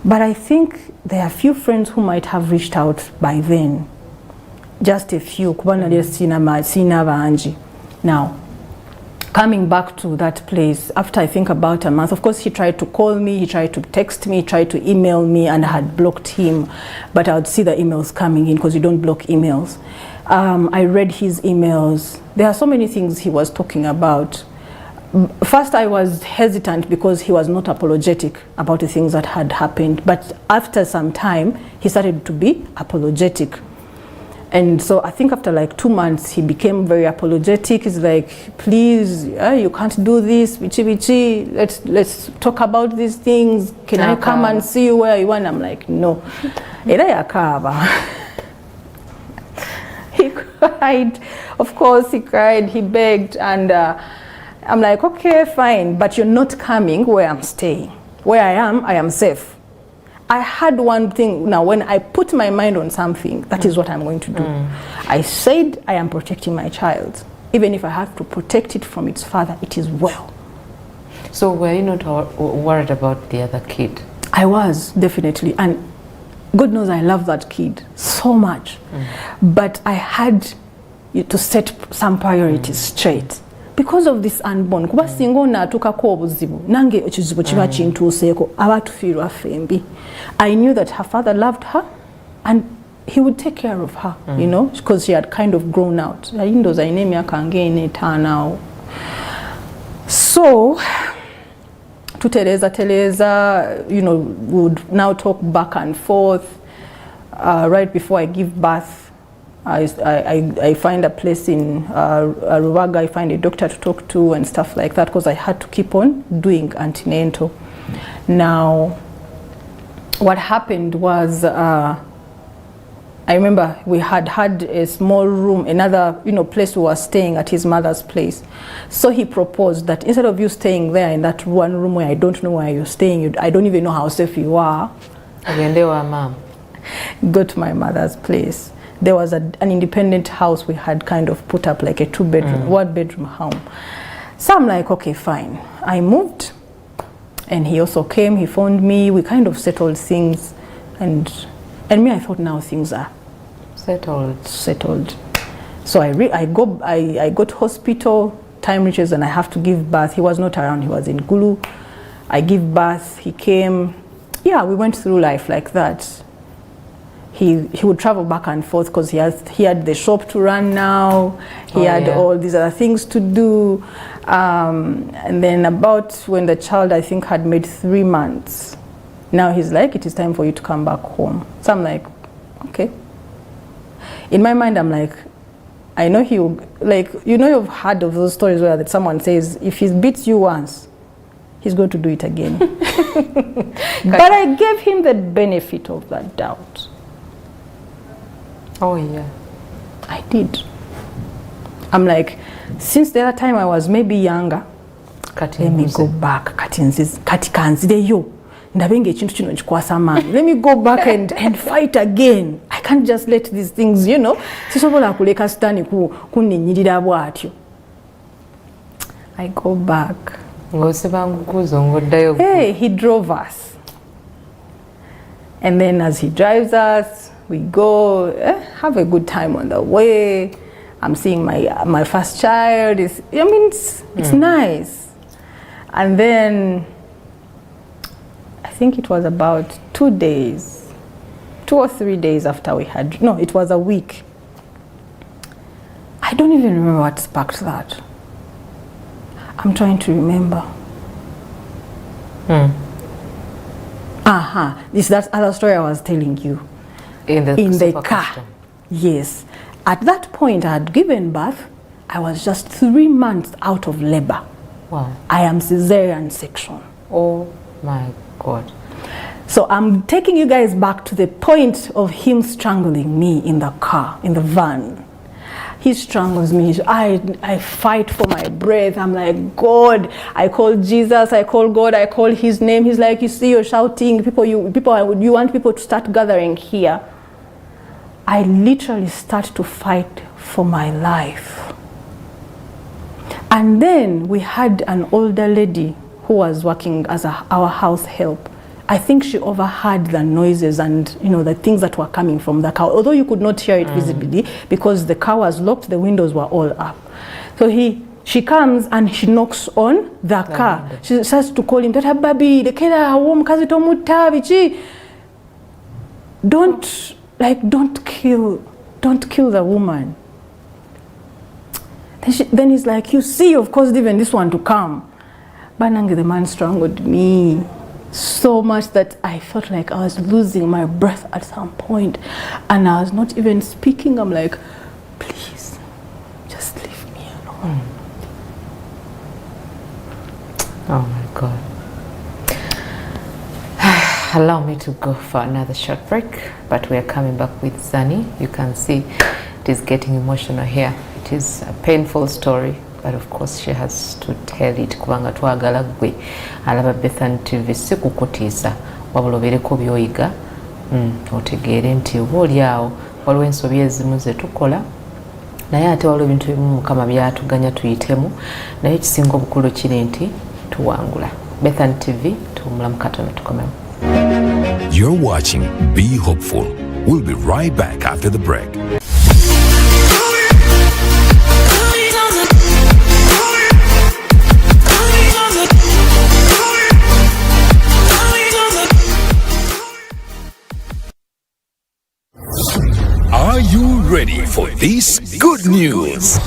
But I think there are few friends who might have reached out by then. Just a few, kuba nali sina bangi. Now, coming back to that place, after I think about a month, of course he tried to call me, he tried to text me, he tried to email me, and I had blocked him, but I would see the emails coming in because you don't block emails. I read his emails. There are so many things he was talking about. First I was hesitant because he was not apologetic about the things that had happened, but after some time he started to be apologetic. And so I think after like 2 months, he became very apologetic. He's like, please, you can't do this, bichi, let's talk about these things. Can I come and see you where you want? I'm like, no. He cried. Of course, he cried, he begged. And I'm like, okay, fine, but you're not coming where I'm staying. Where I am safe. I had one thing. Now, when I put my mind on something, that is what I'm going to do. I said I am protecting my child. Even if I have to protect it from its father, it is well. So were you not worried about the other kid? I was, definitely. And God knows I love that kid so much. But I had to set some priorities straight. Because of this unborn, kuba singo natukako obuzibu nange ekizibu kiba kintuuseeko abatufiirwa fembi. I knew that her father loved her and he would take care of her, you know, because she had kind of grown out. So tuteleza, you know, would now talk back and forth. Right before I give birth, I find a place in Ruwaga, I find a doctor to talk to and stuff like that, because I had to keep on doing antenatal. Now, what happened was, I remember we had a small room, another place we were staying at his mother's place. So he proposed that instead of you staying there in that one room where I don't know where you're staying, I don't even know how safe you are, go to my mother's place. There was an independent house we had kind of put up, like a 2-bedroom, 1-bedroom home. So I'm like, okay, fine. I moved, and he also came, he phoned me, we kind of settled things, and me, I thought now things are settled. So I go to hospital, time reaches and I have to give birth. He was not around, he was in Gulu. I give birth, he came. Yeah, we went through life like that. He would travel back and forth because he had the shop to run now. He had all these other things to do. And then about when the child, I think, had made 3 months, now he's like, it is time for you to come back home. So I'm like, okay. In my mind, I'm like, I know he will, like, you've heard of those stories where that someone says, if he beats you once, he's going to do it again. But I gave him the benefit of that doubt. Oh yeah, I did. I'm like, since the other time I was maybe younger, let me go back. Let me go back and fight again. I can't just let these things, I go back. Hey, he drove us. And then as he drives us, we go, have a good time on the way. I'm seeing my first child. It's nice. And then I think it was about 2 or 3 days after we had, no, it was a week. I don't even remember what sparked that. I'm trying to remember. This that other story I was telling you. In the car. Custom. Yes. At that point, I had given birth. I was just 3 months out of labor. Wow. I am cesarean section. Oh my God. So I'm taking you guys back to the point of him strangling me in the car, in the van. He strangles me. I fight for my breath. I'm like, God. I call Jesus. I call God. I call his name. He's like, you see, you're shouting. You want people to start gathering here. I literally start to fight for my life. And then we had an older lady who was working as our house help. I think she overheard the noises and the things that were coming from the car, although you could not hear it visibly because the car was locked, the windows were all up. So she comes and she knocks on the car. She starts to call him, Tata Baby, the kera, mukazi tomutta biki. Don't kill the woman. Then he's like, you see, of course, even this one to come. Banange, the man strangled me so much that I felt like I was losing my breath at some point, and I was not even speaking. I'm like, please, just leave me alone. Oh my God. Allow me to go for another short break, but we are coming back with Zani. You can see it is getting emotional here. It is a painful story, but of course she has to tell it. Kubanga twagala gwe alaba Bethany TV si kukutiisa wabula obeereko by'oyiga otegeere nti obaoli awo waliwo ensobi ezimu ze tukola naye ate waliwo ebintu ebimu Mukama byatuganya tuyitemu naye ekisinga obukulu kiri nti tuwangula. Bethany TV tuwumulamu katono tukomemu. You're watching Be Hopeful. We'll be right back after the break. Are you ready for this good news?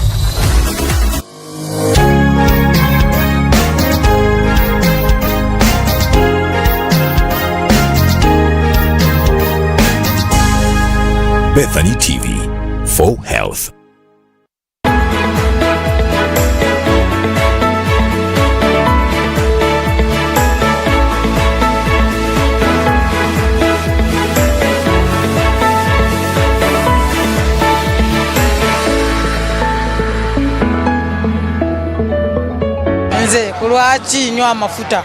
Bethany TV for health. Nze kulwaki nywa amafuta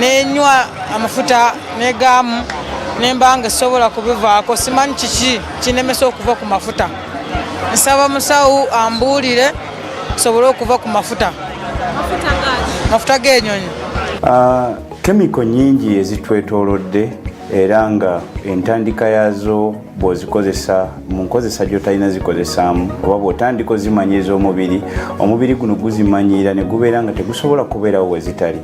nenywa amafuta negamu nembanga sobola kubivaako simanyi kiki kinemesa okuva ku mafuta. Nsaba musawo ambuulire sobole okuva ku mafuta. Mafuta g'ennyonyi. Kemiko nyingi ezitwetoolodde era nga entandika yazo bw'ozikozesa mu nkozesa gy'otalina zikozesaamu oba bw'otandika ozimanyiza omubiri guno guzimanyiira ne gubeera nga tegusobola kubeerawo we zitali.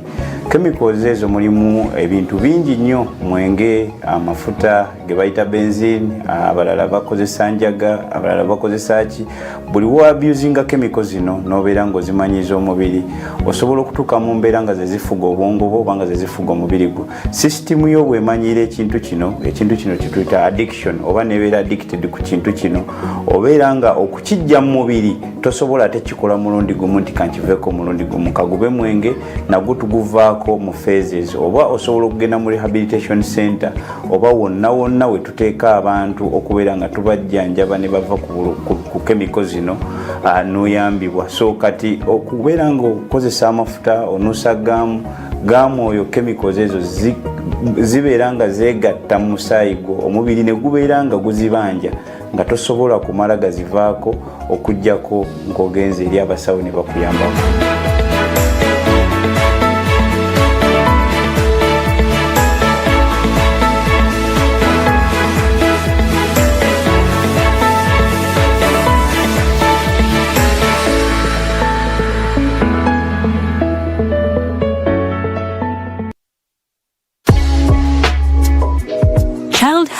Chemicals ezo mulimu ebintu bingi nnyo, mwenge, amafuta ge bayita benzine, abalala bakozesa njaga, abalala bakozesa ki. Buli wa abusinga chemicals zino n'obeera ng'ozimanyiza omubiri osobola okutuuka mu mbeera nga ze zifuga obwongo bwo oba nga ze zifuga omubiri gwo. Sisitimu yo bw'emanyiira ekintu kino kituyita addiction oba nebeera addicted ku kintu kino, obeera nga okukijja mu mubiri tosobola ate kikola mulundi gumu nti kankiveeko mulundi gumu. Kagube mwenge nagwo tuguvaako mu phases, oba osobola okugenda mu rehabilitation center oba wonna we tuteeka abantu okubeera nga tubajjanjaba ne bava ku chemical zino n'oyambibwa. So kati okubeera nga okozesa amafuta onuusa gaamu oyo chemicals ezo zibeera nga zeegatta mu musaayi gwo, omubiri ne gubeera nga guzibanja nga tosobola kumala gazivaako okuggyako ng'ogenze eri abasawo ne bakuyambako.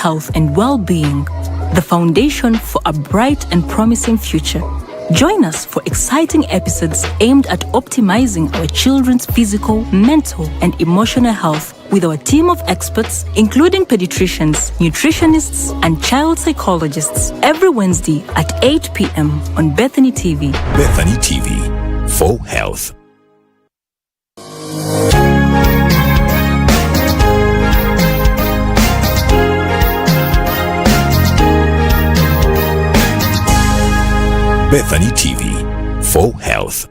Health and well-being, the foundation for a bright and promising future. Join us for exciting episodes aimed at optimizing our children's physical, mental, and emotional health with our team of experts, including pediatricians, nutritionists, and child psychologists, every Wednesday at 8 p.m. on Bethany TV. Bethany TV for health. Bethany TV for health.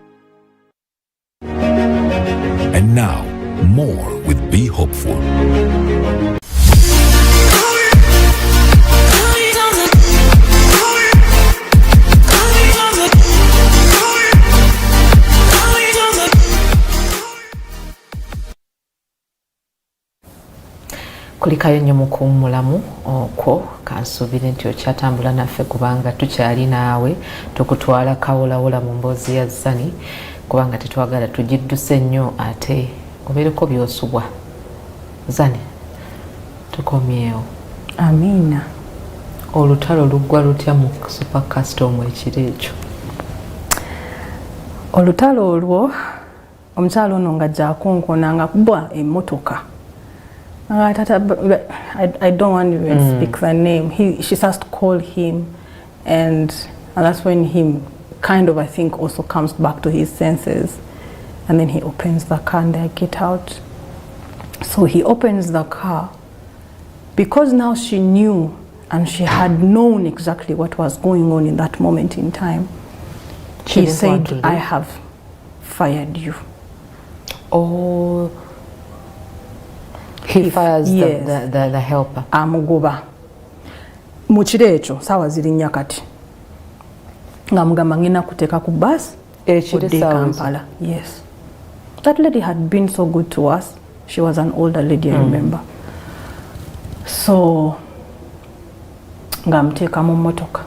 And now, more with Be Hopeful. kulikayo nnyo mu kuwummulamu okwo kansuubire nti okyatambula naffe kubanga tukyali naawe tukutwala kawolawola mu mboozi ya Zani kubanga tetwagala tugidduse nnyo ate obeereko by'osubwa. Zani tukomyewo. Amiina. Olutalo luggwa lutya mu super custom ekiro ekyo? Olutalo olwo omukyalo ono ng'ajja akunkuna nga kubwa emmotoka. I don't want to even speak the name. She starts to call him, and that's when he kind of, I think, also comes back to his senses. And then he opens the car and they get out. So he opens the car because now she knew and she had known exactly what was going on in that moment in time. He said, I have fired you. Oh, he fires the helper. Amugoba. Mukiro ekyo saawa ziri nnya kati. Nga mugamba ngenda kuteeka ku bus odde Kampala. Yes. That lady had been so good to us. She was an older lady, I remember. So nga muteeka mu mmotoka.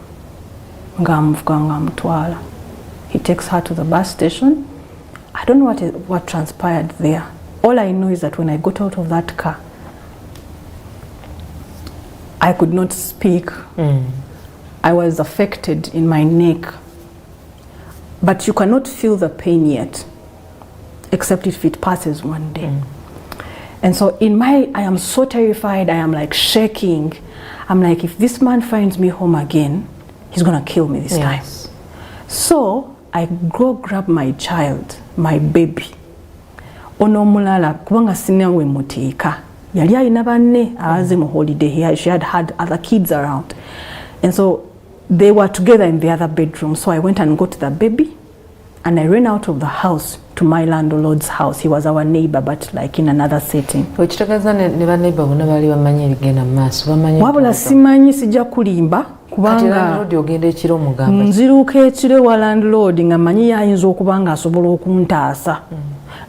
Nga amuvuga nga amutwala. He takes her to the bus station. I don't know what transpired there. All I know is that when I got out of that car, I could not speak. I was affected in my neck. But you cannot feel the pain yet, except if it passes one day. And so I am so terrified, I am like shaking. I'm like, if this man finds me home again, he's gonna kill me this time. So I go grab my child, my baby. Ono mulala kubanga sinnawe muteeka. Yali alina banne abaze mu holiday. She had other kids around. And so they were together in the other bedroom. So I went and got the baby and I ran out of the house to my landlord's house. He was our neighbor, but like in another setting. Okitagaza ne ba neighbor bonna bali bamanyi ligenda maaso bamanyi. Wabula simanyi sijja kulimba kubanga landlord ogenda ekiro mugamba. Nziruka ekiro wa landlord nga manyi yayinza okubanga asobola okuntaasa.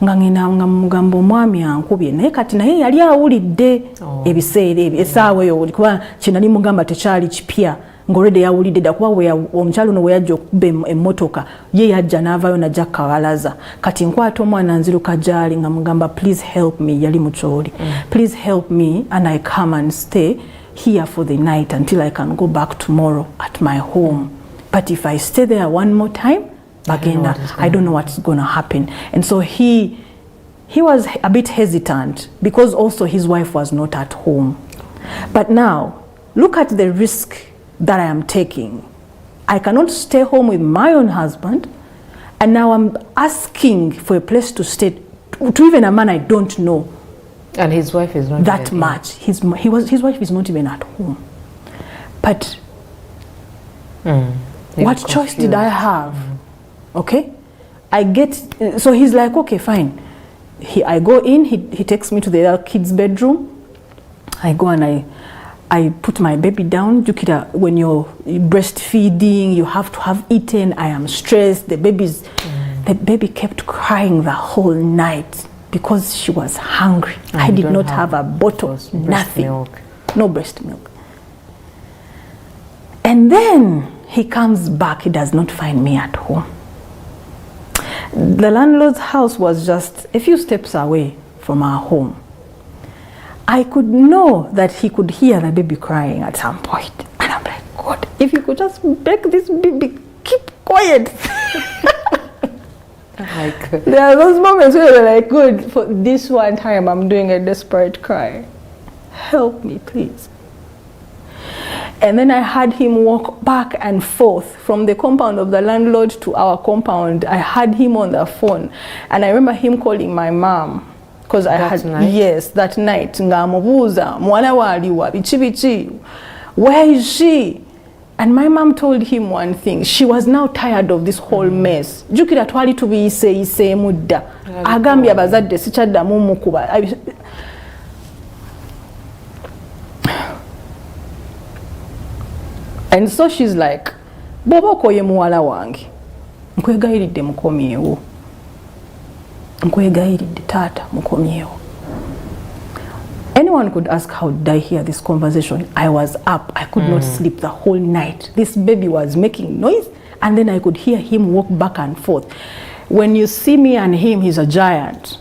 Nga ngina nga mugamba omwami ankubye naye kati naye yali awulidde ebiseera ebyo essaawa eyo kuba kinali mugamba tekyali kipya ng'olwedde yawulidde dda kuba omukyalo ono we yajja okukuba emmotoka ye yajja n'avaayo najja kawalaza kati nkwata omwana nziruka gy'ali nga mugamba please help me yali mu kyoli please help me and I come and stay here for the night until I can go back tomorrow at my home. But if I stay there one more time, bagenda, I don't know what's going to happen. And so he was a bit hesitant because also his wife was not at home. But now, look at the risk that I am taking. I cannot stay home with my own husband, and now I'm asking for a place to stay to even a man I don't know. And his wife is not that much. His wife is not even at home. But what choice did I have? Okay, so he's like, okay, fine. I go in, he takes me to the other kid's bedroom. I go and I put my baby down. When you're breastfeeding, you have to have eaten. I am stressed. The baby kept crying the whole night because she was hungry. I did not have a bottle, nothing, no breast milk. And then he comes back, he does not find me at home. The landlord's house was just a few steps away from our home. I could know that he could hear the baby crying at some point. And I'm like, God, if you could just make this baby keep quiet. There are those moments where you're like, good, for this one time I'm doing a desperate cry. Help me, please. And then I had him walk back and forth from the compound of the landlord to our compound. I had him on the phone. And I remember him calling my mom. Because I had, yes, that night. Ngamubuza, mwana waliwa, bichi bichi. Where is she? And my mom told him one thing. She was now tired of this whole mess. Jukira twali tubiyise mudda. Agambye abazadde sikyaddamu mukuba. And so she's like, Bobo okoye muwala wange. Nkwegayiridde mukomyewo. Nkwegayiridde taata mukomyewo. Anyway, anyone could ask, how did I hear this conversation? I was up. I could not sleep the whole night. This baby was making noise, and then I could hear him walk back and forth. When you see me and him, he's a giant.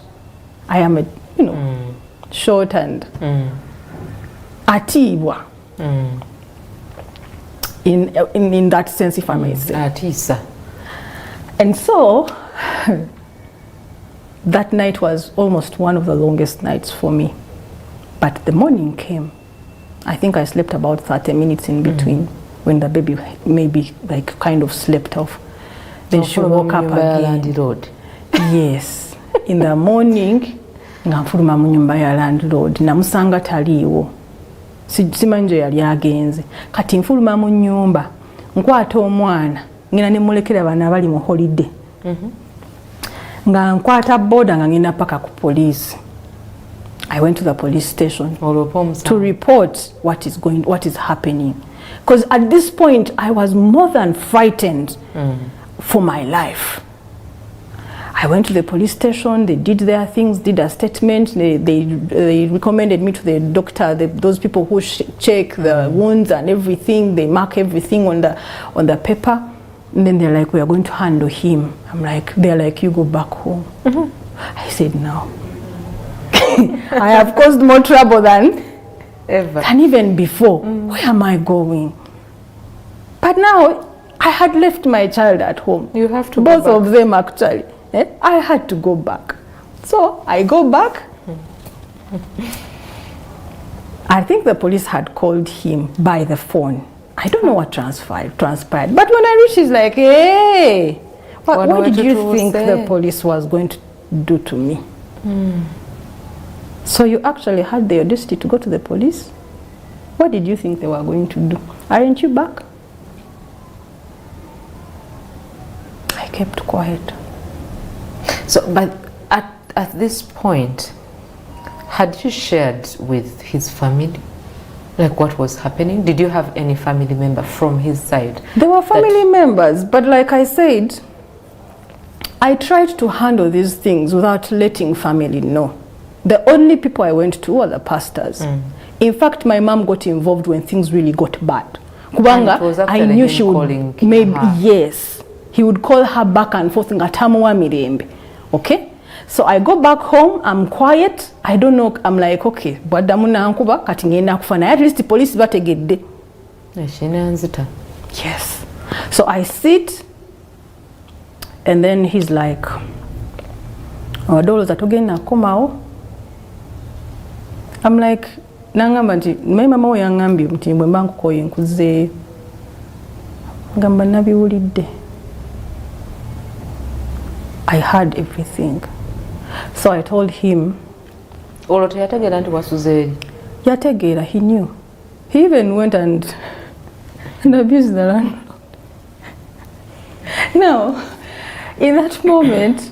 I am a, short and atibwa. In that sense, if I may say. Atisa. And so, that night was almost one of the longest nights for me. But the morning came. I think I slept about 30 minutes in between when the baby maybe like kind of slept off. Then she woke up again. Yes. In the morning, ngafuluma mu nyumba ya landlord namusanga taliiwo. Simanje yali agenze. Kati nfuluma mu nyumba nkwata omwana ngina ne mulekera bana bali mu holiday. Nga nkwata boda nga ngina paka ku police. I went to the police station to report what is happening. Because at this point I was more than frightened for my life. I went to the police station, they did their things, did a statement, they recommended me to the doctor, those people who check the wounds and everything, they mark everything on the paper. And then they're like, we are going to handle him. They're like, you go back home. I said, no. I have caused more trouble than even before. Where am I going? But now, I had left my child at home. You have to both of them actually. I had to go back. So I go back. I think the police had called him by the phone. I don't know what transpired. But when I reached, he's like, hey, what did you think the police was going to do to me? So you actually had the audacity to go to the police? What did you think they were going to do? Aren't you back? I kept quiet. So, but at this point, had you shared with his family, like what was happening? Did you have any family member from his side? There were family members, but like I said, I tried to handle these things without letting family know. The only people I went to were the pastors. In fact, my mom got involved when things really got bad. Kubanga, I knew she would, maybe, yes. He would call her back and forth, ngatamuwa mirembe. Okay? So I go back home, I'm quiet, I don't know, I'm like, okay, bwadamuna ankuba, kati ngenda kufana. At least the police bategedde. Yes. So I sit, and then he's like, awadolo zatogenda komao. I'm like, nangamba nti, my mama we yangambye nti bwe mba nkukoye nkuzeeyo. Ngamba nabiwulidde. I heard everything. So I told him. Olote yategera nti wasuzeeri? Yategera, he knew. He even went and abused the landlord. Now, in that moment,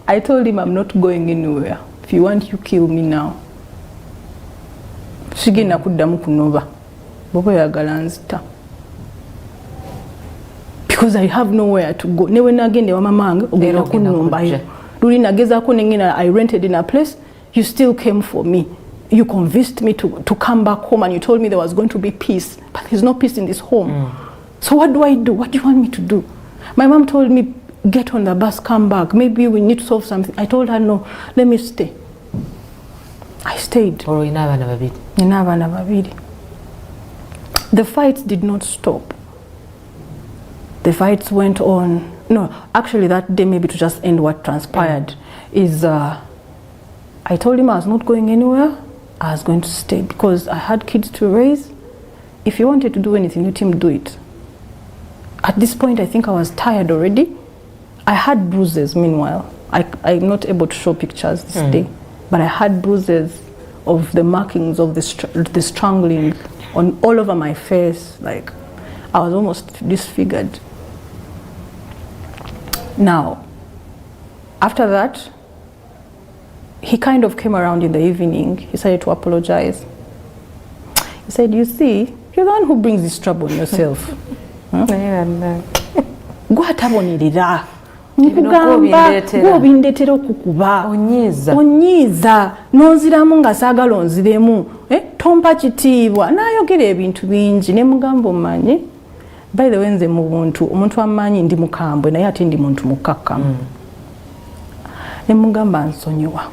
I told him I'm not going anywhere. If you want, you kill me now. Sigenda kuddamu kunoba. Bobo yagala nzita. Because I have nowhere to go. Newe nagende wa mamange ogenda kunombayo. Luli nagezaako nengina, I rented in a place. You still came for me. You convinced me to come back home, and you told me there was going to be peace. But there's no peace in this home. So what do I do? What do you want me to do? My mom told me, get on the bus, come back. Maybe we need to solve something. I told her, no, let me stay. I stayed. The fights did not stop. The fights went on. No, actually that day, maybe to just end what transpired, is I told him I was not going anywhere. I was going to stay because I had kids to raise. If he wanted to do anything, let him do it. At this point, I think I was tired already. I had bruises meanwhile. I'm not able to show pictures this day, but I had bruises of the markings of the strangling on all over my face. Like, I was almost disfigured. Now, after that, he kind of came around in the evening. He started to apologize. He said, you see, you're the one who brings this trouble on yourself. nkugamba gw'obindetera okukuba onyiiza n'onziramu nga saagala onziremu tompa kitiibwa n'ayogera ebintu bingi ne mugamba omanyi by the way nze mu buntu omuntu amanyi ndi mukambwe naye ate ndi muntu mukkakkamu ne mugamba nsonyiwa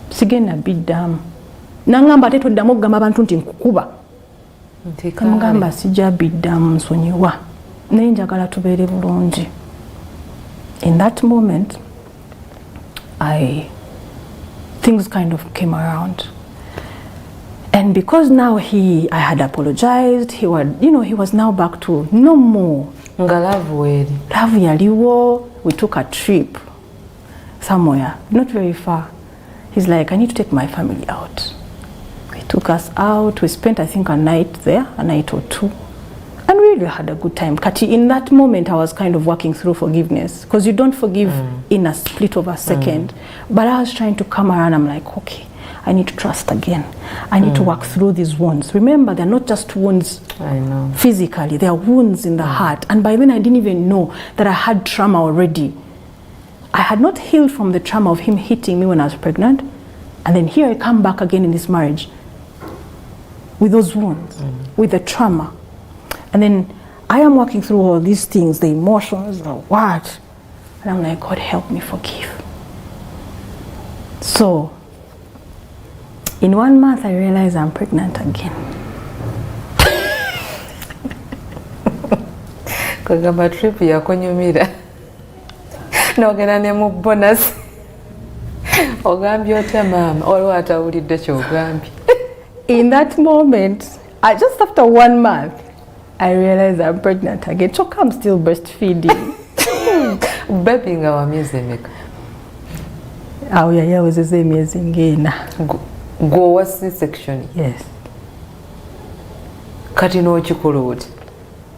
sigenda biddamu nangamba ate toddamu okugamba abantu nti nkukuba mugamba sijja biddamu nsonyiwa naye njagala tubeere bulungi. In that moment, things kind of came around, and because now I had apologized. He was now back to no more. Love yaliwo. We took a trip somewhere, not very far. He's like, I need to take my family out. He took us out. We spent, I think, a night there, a night or two. And we really had a good time. Kati, in that moment, I was kind of working through forgiveness. Because you don't forgive in a split of a second. But I was trying to come around. I'm like, okay, I need to trust again. I need to work through these wounds. Remember, they're not just wounds physically. They are wounds in the heart. And by then, I didn't even know that I had trauma already. I had not healed from the trauma of him hitting me when I was pregnant. And then here I come back again in this marriage with those wounds, with the trauma. And then I am working through all these things, the emotions, the what. And I'm like, God, help me forgive. So, in 1 month, I realized I'm pregnant again. Kagamba trip ya kunyumira. Nogena ne mu bonus. Ogambi otya mama, olwo atawulidde kyogambi. In that moment, just after 1 month, I realized I'm pregnant again. So I'm still breastfeeding. Baby nga wa miezi emeka? Awo yali awezezza emyezi ng'ena. Go was C-section? Yes. Kati n'okikola oti?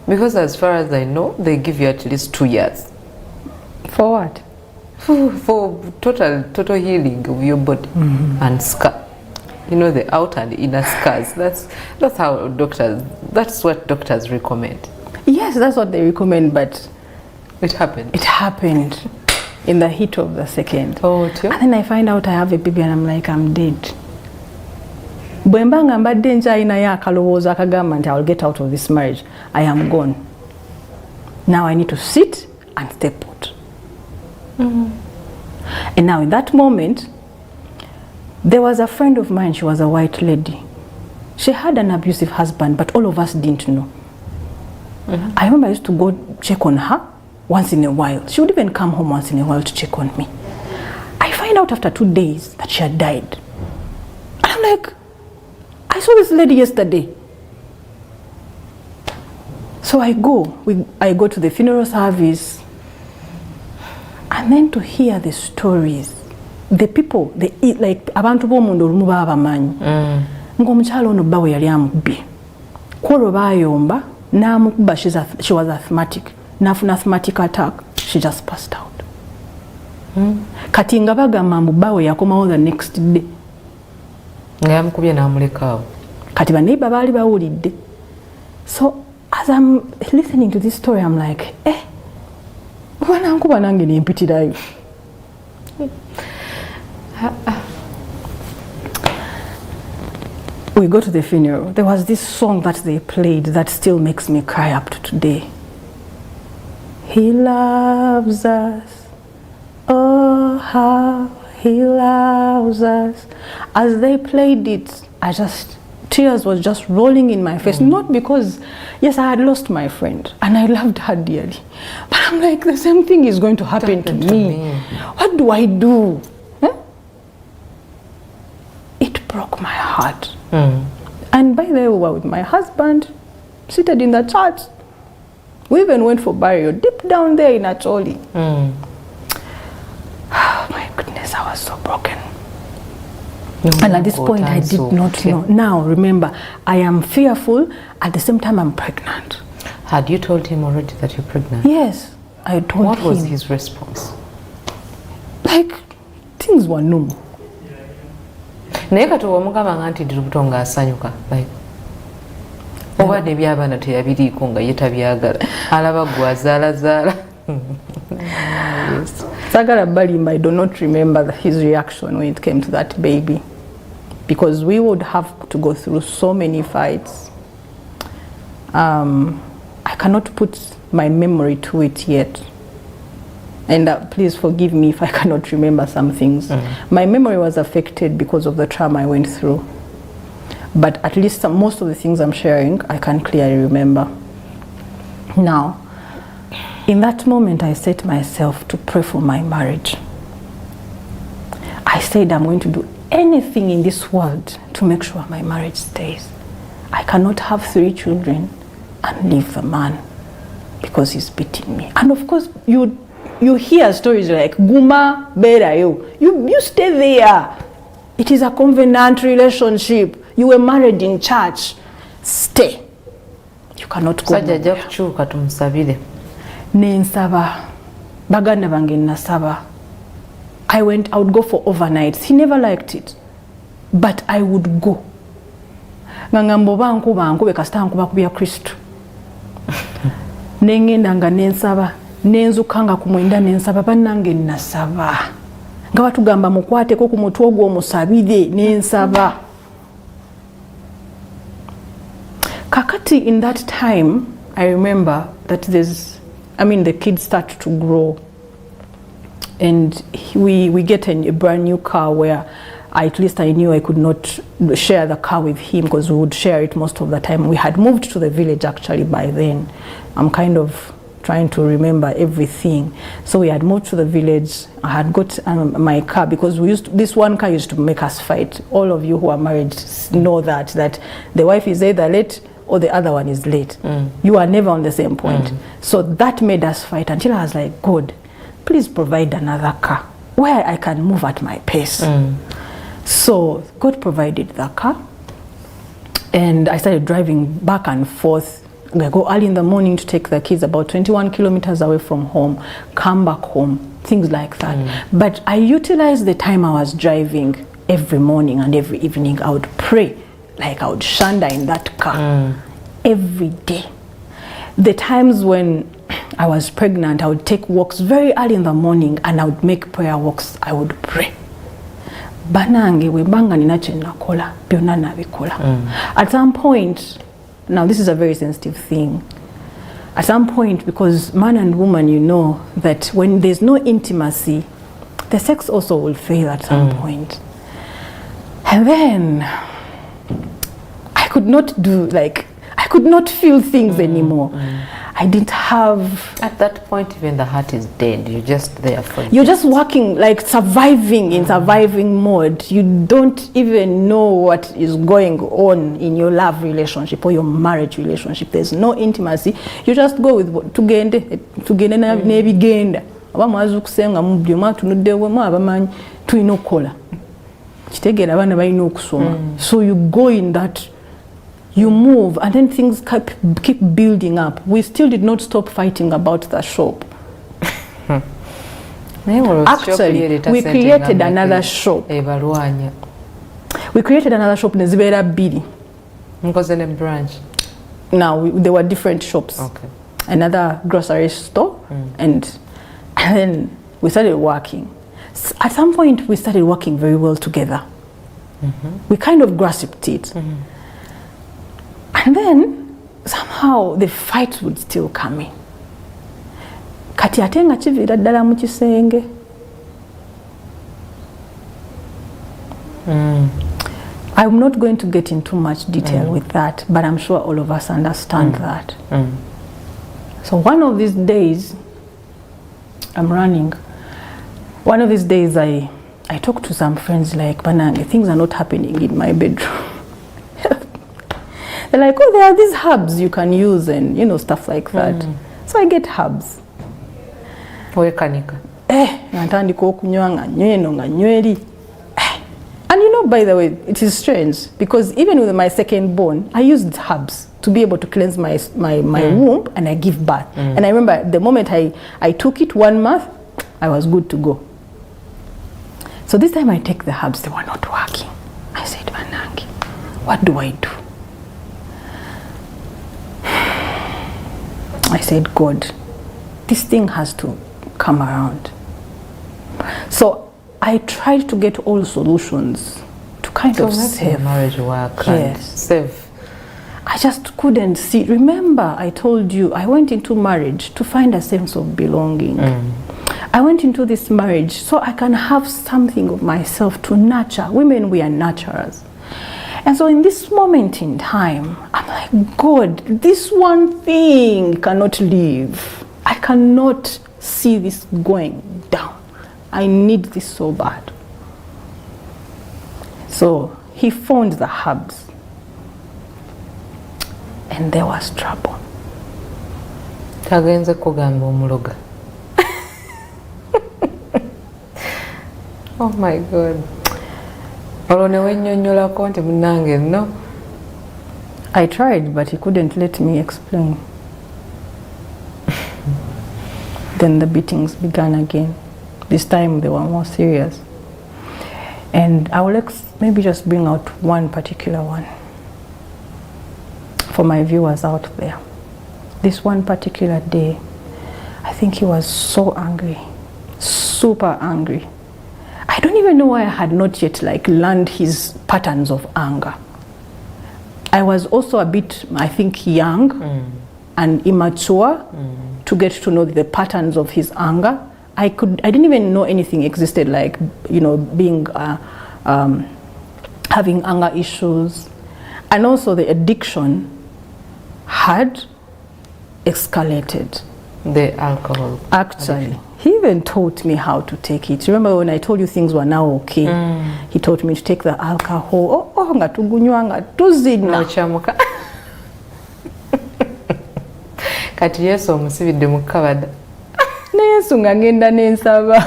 Because as far as I know, they give you at least 2 years. For what? For total healing of your body and scar. You know, the outer and inner scars. That's how that's what doctors recommend. Yes, that's what they recommend, but it happened. It happened in the heat of the second. Oh, too? And then I find out I have a baby and I'm like, I'm dead. Bwembanga mbadde nkyalinayo akalowoozo akagamba nti I will get out of this marriage. I am gone. Now I need to sit and stay put. And now in that moment, there was a friend of mine, she was a white lady. She had an abusive husband, but all of us didn't know. I remember I used to go check on her once in a while. She would even come home once in a while to check on me. I find out after 2 days that she had died. And I'm like, I saw this lady yesterday. So I go to the funeral service, and then to hear the stories. The people, they eat like abantu bomundo olumu baba manyi. Ng'omukyala ono bba we yali amubbi. Kwolwo baayomba n'amukuba. She was asthmatic. N'afuna asthmatic attack. She just passed out. Kati nga bagamba mbu bba we yakomawo the next day. Nga yamukubye n'amuleka awo. Kati baneiba baali bawulidde. So as I'm listening to this story, I'm like, wanankuba nange nempitirayo. We go to the funeral. There was this song that they played that still makes me cry up to today. He loves us. Oh, how he loves us. As they played it, tears was just rolling in my face. Not because, yes, I had lost my friend and I loved her dearly. But I'm like, the same thing is going to happen to me. What do I do? It broke my heart. And by the way, we were with my husband, seated in the church. We even went for burial deep down there in Acholi. Oh my goodness, I was so broken. And at this point, I did not know. Now, remember, I am fearful. At the same time, I'm pregnant. Had you told him already that you're pregnant? Yes, I told him. What was his response? Like, things were normal. Naye kati omugamba nti ndi lubuto nga asanyuka like obadde by'abaana teyabiriiko nga ye tabyagala alaba gwe azaalazaala. Yes. Sagara Balimba, I do not remember his reaction when it came to that baby, because we would have to go through so many fights. I cannot put my memory to it yet. And please forgive me if I cannot remember some things. My memory was affected because of the trauma I went through. But at least most of the things I'm sharing, I can clearly remember. Now, in that moment, I set myself to pray for my marriage. I said I'm going to do anything in this world to make sure my marriage stays. I cannot have 3 children and leave the man because he's beating me. And of course, you hear stories like, Guma, Bera, you stay there. It is a covenant relationship. You were married in church. Stay. You cannot go. Sajja kuchuka tumusabire. Nensaba. Baganda bange nasaba. I would go for overnights. He never liked it. But I would go. Ngambo bankuba kasita nkuba kubya Kristo. Nengenda nga nensaba. Nenzukanga kumwenda nensaba bannange nasaba. Nga batugamba mukwateko ku mutwe ogwo omusabire nensaba. Kakati, in that time, I remember that the kids start to grow. And we get a brand new car where at least I knew I could not share the car with him because we would share it most of the time. We had moved to the village actually by then. I'm kind of trying to remember everything. So we had moved to the village. I had got my car because this one car used to make us fight. All of you who are married know that the wife is either late or the other one is late. You are never on the same point. So that made us fight until I was like, God, please provide another car where I can move at my pace. So God provided the car, and I started driving back and forth. I go early in the morning to take the kids about 21 kilometers away from home, come back home, things like that. But I utilized the time I was driving every morning and every evening. I would pray, like I would shanda in that car every day. The times when I was pregnant, I would take walks very early in the morning and I would make prayer walks. I would pray. Banange webanga ninache nakola byonna nabikola. At some point, now this is a very sensitive thing. At some point, because man and woman, you know that when there's no intimacy, the sex also will fail at some point. And then I could not feel things anymore. I didn't have... At that point, even the heart is dead. You're just there for... You're just working, like surviving in surviving mode. You don't even know what is going on in your love relationship or your marriage relationship. There's no intimacy. You just go with tugende nebigenda. Abamaze okusenga mu byuma tunuddewe mu abamanyi tulina okukola. Kitegeera abaana balina okusoma. So you go in that... You move, and then things keep building up. We still did not stop fighting about the shop. Actually, we created another shop. We created another shop, Nezibera Bidi. Because in a branch. Now, there were different shops. Okay. Another grocery store, and then we started working. At some point, we started working very well together. We kind of grasped it. And then somehow the fight would still come in. Kati ate nga kivira ddala mu kisenge. I'm not going to get into much detail with that, but I'm sure all of us understand that. So one of these days, I'm running. One of these days I talked to some friends like, Banange, things are not happening in my bedroom. They're like, oh, there are these herbs you can use and, you know, stuff like that. So I get herbs. Wekanika. Natandika okunywa nga nyweno nga nyweri. And you know, by the way, it is strange because even with my second born, I used herbs to be able to cleanse my womb and I give birth. And I remember the moment I took it 1 month, I was good to go. So this time I take the herbs, they were not working. I said, Banange, what do I do? I said, God, this thing has to come around. So I tried to get all solutions to kind of save marriage work. Yes. Save. I just couldn't see. Remember, I told you I went into marriage to find a sense of belonging. I went into this marriage so I can have something of myself to nurture. Women, we are nurturers. And so in this moment in time, I'm like, God, this one thing cannot leave. I cannot see this going down. I need this so bad. So he found the herbs. And there was trouble. Tagenze kugamba omuloga. Oh my God. No. I tried, but he couldn't let me explain. Then the beatings began again. This time they were more serious. And I will maybe just bring out one particular one for my viewers out there. This one particular day, I think he was so angry, super angry. I don't even know why I had not yet learned his patterns of anger. I was also a bit, I think, young and immature to get to know the patterns of his anger. I didn't even know anything existed being having anger issues, and also the addiction had escalated. The alcohol. Actually, addiction. He even taught me how to take it. Remember when I told you things were now okay? He taught me to take the alcohol. Oh, nga tugunywanga tuzina. Nochamuka. Kati Yesu omusibidde mu kabada. Ne Yesu nga ngenda nensaba.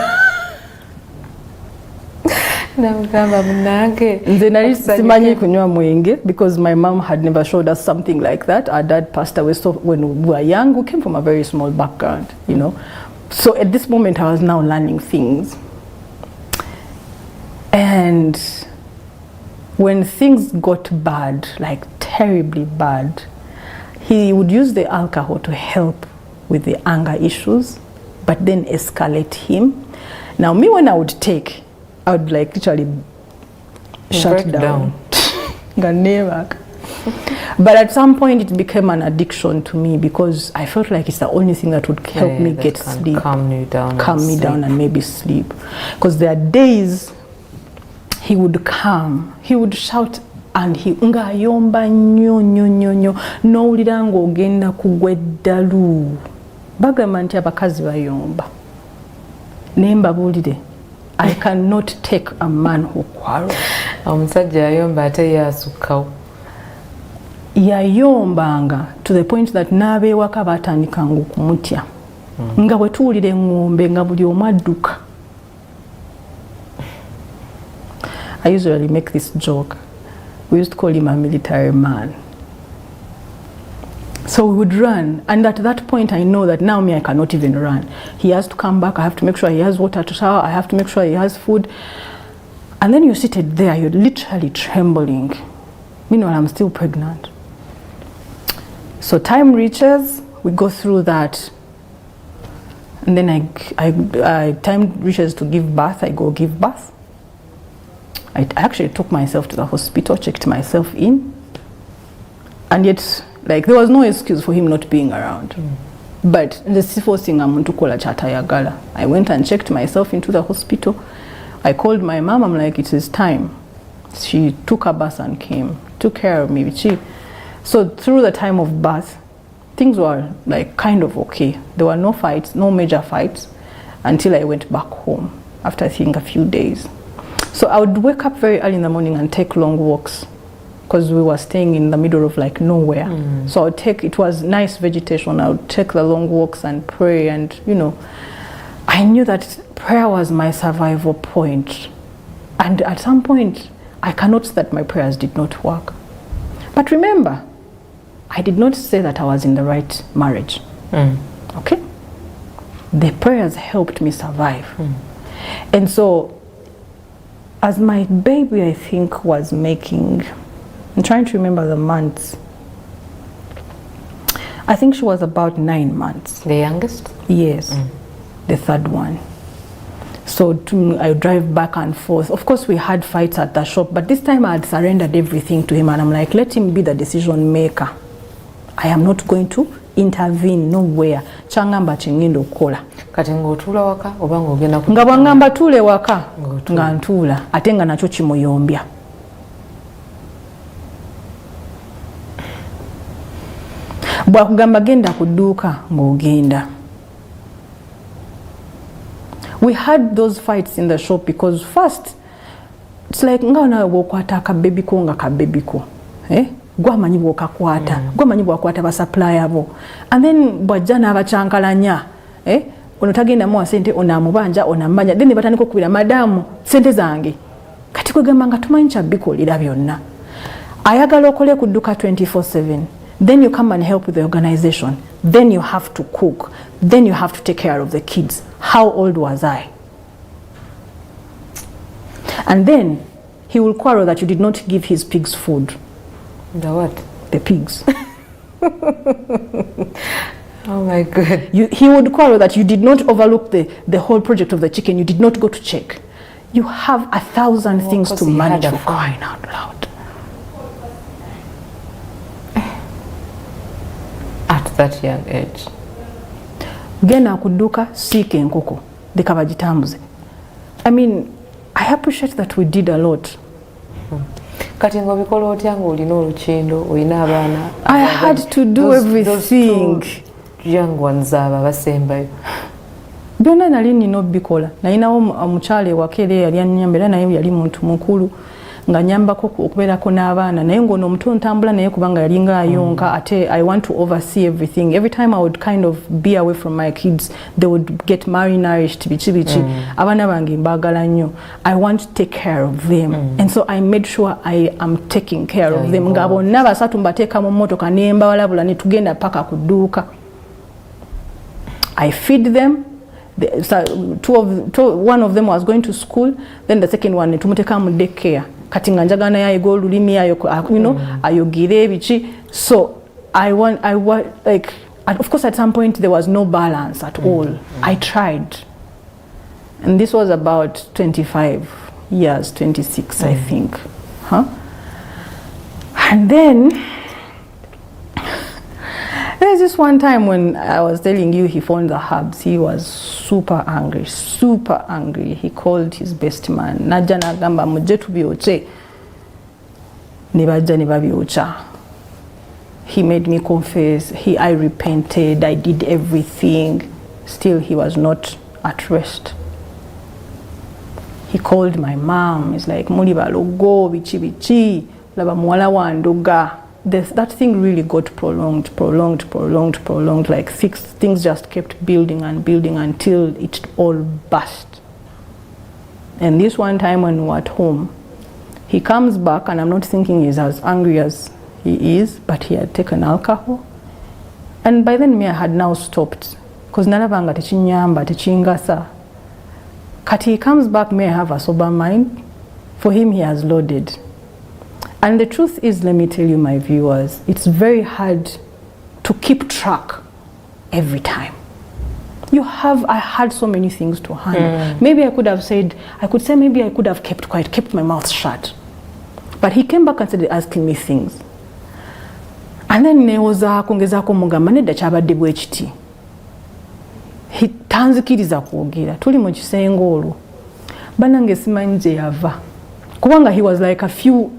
Namugamba munange. Nze nali simanyi kunywa mwenge because my mom had never showed us something like that. Our dad passed away so when we were young. We came from a very small background, you know. So at this moment I was now learning things. And when things got bad, like terribly bad, he would use the alcohol to help with the anger issues, but then escalate him. Now me, when I would take, I would literally shut down. But at some point it became an addiction to me because I felt like it's the only thing that would help me get sleep. Calm me down and maybe sleep. Because there are days he would come, he would shout and he nga yomba nyo nyo nyo nyo n'owulira ng'ogenda kugwa eddalu. Bagamba nti abakazi bayomba. Ne mbabuulire, I cannot take a man who quarrels. Omusajja yayomba ate yasukkawo. Yayombanga to the point that n'abeewaka baatandikanga okumutya. Nga bwe tuwulira eŋŋombe nga buli omu adduka. I usually make this joke. We used to call him a military man. So we would run, and at that point I know that now I cannot even run. He has to come back, I have to make sure he has water to shower, I have to make sure he has food. And then you're seated there, you're literally trembling. Meanwhile, I'm still pregnant. So time reaches, we go through that. And then time reaches to give birth, I go give birth. I actually took myself to the hospital, checked myself in. And yet, there was no excuse for him not being around. But the first thing I'm to call a chatayagala. I went and checked myself into the hospital. I called my mom, I'm like, it is time. She took a bus and came, took care of me. So through the time of birth, things were kind of okay. There were no fights, no major fights, until I went back home after I think a few days. So I would wake up very early in the morning and take long walks because we were staying in the middle of nowhere. So I would it was nice vegetation. I would take the long walks and pray, and I knew that prayer was my survival point. And at some point, I cannot say that my prayers did not work. But remember, I did not say that I was in the right marriage. Okay? The prayers helped me survive. And so, as my baby, I think, was making, I'm trying to remember the months. I think she was about 9 months. The youngest? Yes. the third one. So I drive back and forth. Of course, we had fights at the shop, but this time I had surrendered everything to him, and I'm like, let him be the decision maker. I am not going to intervene nowhere. Changamba chingendo kola. Kati ng'otuula waka oba ng'ogenda ku nga bwangamba tuule waka nga ntuula ate nga nakyo kimuyombya. Bwakugamba genda ku dduuka ng'ogenda. We had those fights in the shop because first it's like nga nawe bw'okwata akabebi ko nga kabebi ko, gwamanyi bw'okakwata gwamanyi bw'akwata basupplier bo, and then bw'ajja n'abacyankalanya, ono tagenda muwa sente onamubanja onamanya, then batandika okubira madamu sente zange, kati kwegamba nga tumanyi kyabikolera byonna. Ayagala okole ku dduka 24/7, then you come and help with the organization, then you have to cook, then you have to take care of the kids. How old was I? And then he will quarrel that you did not give his pigs food. The what? The pigs. Oh my God. He would quarrel that you did not overlook the whole project of the chicken. You did not go to check. You have 1,000 things to manage, for crying out loud. At that young age. Gena kuduka siike enkoko dekabagitambuze. I mean, I appreciate that we did a lot. Kati ngobikola otya ng'olina olukindo olina abaana. I had to do everything. Those young ones aba basembayo. Byonna nali nina obikola. Nalinawo omukyala ewaka era yali annyamba era naye yali muntu mukulu nga nyambako okubeerako n'abaana naye ng'ono omuto ntambula naye kubanga yalinga ayonka ate I want to oversee everything. Every time I would kind of be away from my kids, they would get malnourished bichi. Abaana bange mbagala nnyo. I want to take care of them. And so I made sure I am taking care of them. Nga bonna basatu mbateeka mu mmotoka ne mbawalabula ne tugenda paka ku dduuka. I feed them. One of them was going to school, then the second one tumuteka mu daycare. Kati nga njagana yayo go lulimi yayo, you know, ayogire bichi. So I want like, of course at some point there was no balance at all. I tried. And this was about 25 years, 26 I think. And then there's this one time when I was telling you he found the herbs. He was super angry, super angry. He called his best man. Najja nagamba mujje tubyoche. Ne bajja ne babyocha. He made me confess. I repented. I did everything. Still he was not at rest. He called my mom. He's like, muli balogo bichi laba muwala wandoga. That thing really got prolonged. Like things just kept building until it all burst. And this one time when we were at home, he comes back, and I'm not thinking he's as angry as he is, but he had taken alcohol. And by then me, I had now stopped. Because nalabanga techinyamba, techingasa. Kati he comes back, may I have a sober mind? For him, he has loaded. And the truth is, let me tell you, my viewers, it's very hard to keep track every time. I had so many things to handle. Maybe I could say maybe I could have kept quiet, kept my mouth shut. But he came back and started asking me things. And then kongezako mugamba nedda kyabadde bwe kiti. Tanzikiriza kwogera. Tuli mu kisenge olwo. Banange simanyi gye yava. Kubanga he was like a few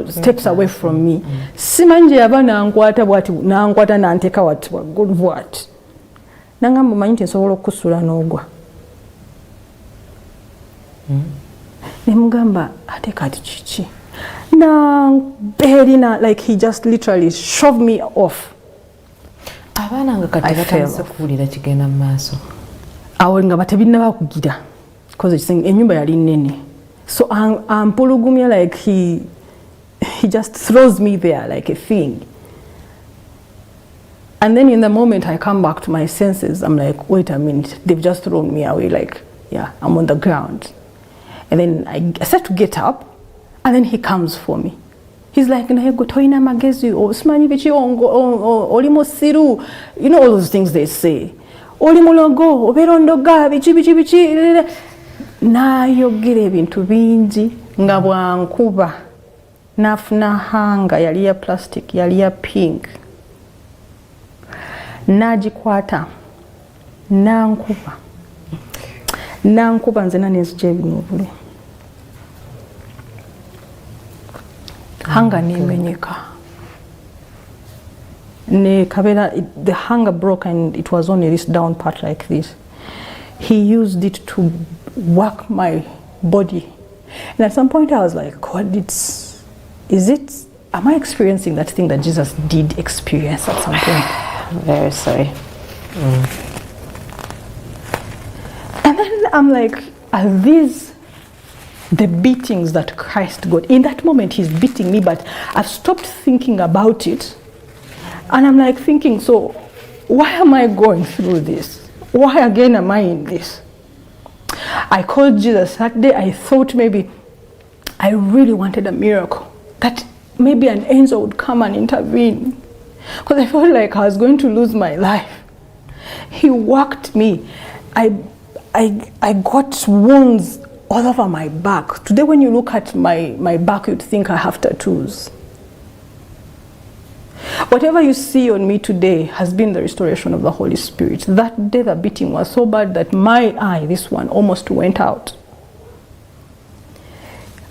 steps away from me. Simanje yaba nankwata bwati nankwata nanteka wati waggulu bwati. Nangamba manyi nti nsobola okusula n'ogwa. Ne mugamba ate kati kiki. Like he just literally shoved me off. Abaana nga kati batandise kuwulira kigenda mu maaso. Awo nga batebinnaba kugira. Because ennyumba yali nnene. So ampulugumya, like he just throws me there like a thing. And then in the moment I come back to my senses, I'm like, wait a minute, they've just thrown me away, like, yeah, I'm on the ground. And then I start to get up, and then he comes for me. He's like, toina magezi, simanyi bichi oli musiru, you know all those things they say. oli mulogo oberondoga biki nayogera ebintu bingi nga bwankuba nafuna hanga yali ya plastic yali ya pink nagikwata nankuba nze nanenzija ebinubule hanga nemenyeka ne kabera the hunger broke and it was only this down part like this. He used it to work my body, and at some point I was like, God, am I experiencing that thing that Jesus did experience at some point? I'm very sorry. And then I'm like, are these the beatings that Christ got? In that moment he's beating me, but I've stopped thinking about it. And I'm like thinking, so why am I going through this? Why again am I in this? I called Jesus that day. I thought maybe I really wanted a miracle, that maybe an angel would come and intervene, because I felt like I was going to lose my life. He worked me. I got wounds all over my back. Today when you look at my back, you'd think I have tattoos. Whatever you see on me today has been the restoration of the Holy Spirit. That day the beating was so bad that my eye, this one, almost went out.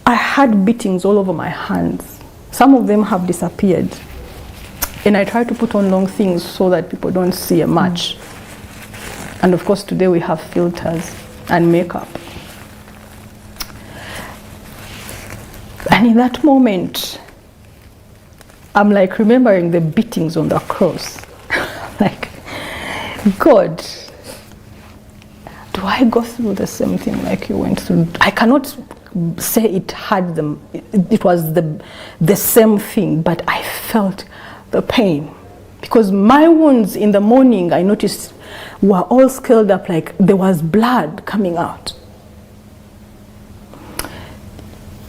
I had beatings all over my hands. Some of them have disappeared. And I try to put on long things so that people don't see much. And of course today we have filters and makeup. And in that moment, I'm like remembering the beatings on the cross. Like, God, do I go through the same thing like you went through? I cannot say it had them, it was the same thing, but I felt the pain. Because my wounds in the morning, I noticed, were all scaled up, like there was blood coming out.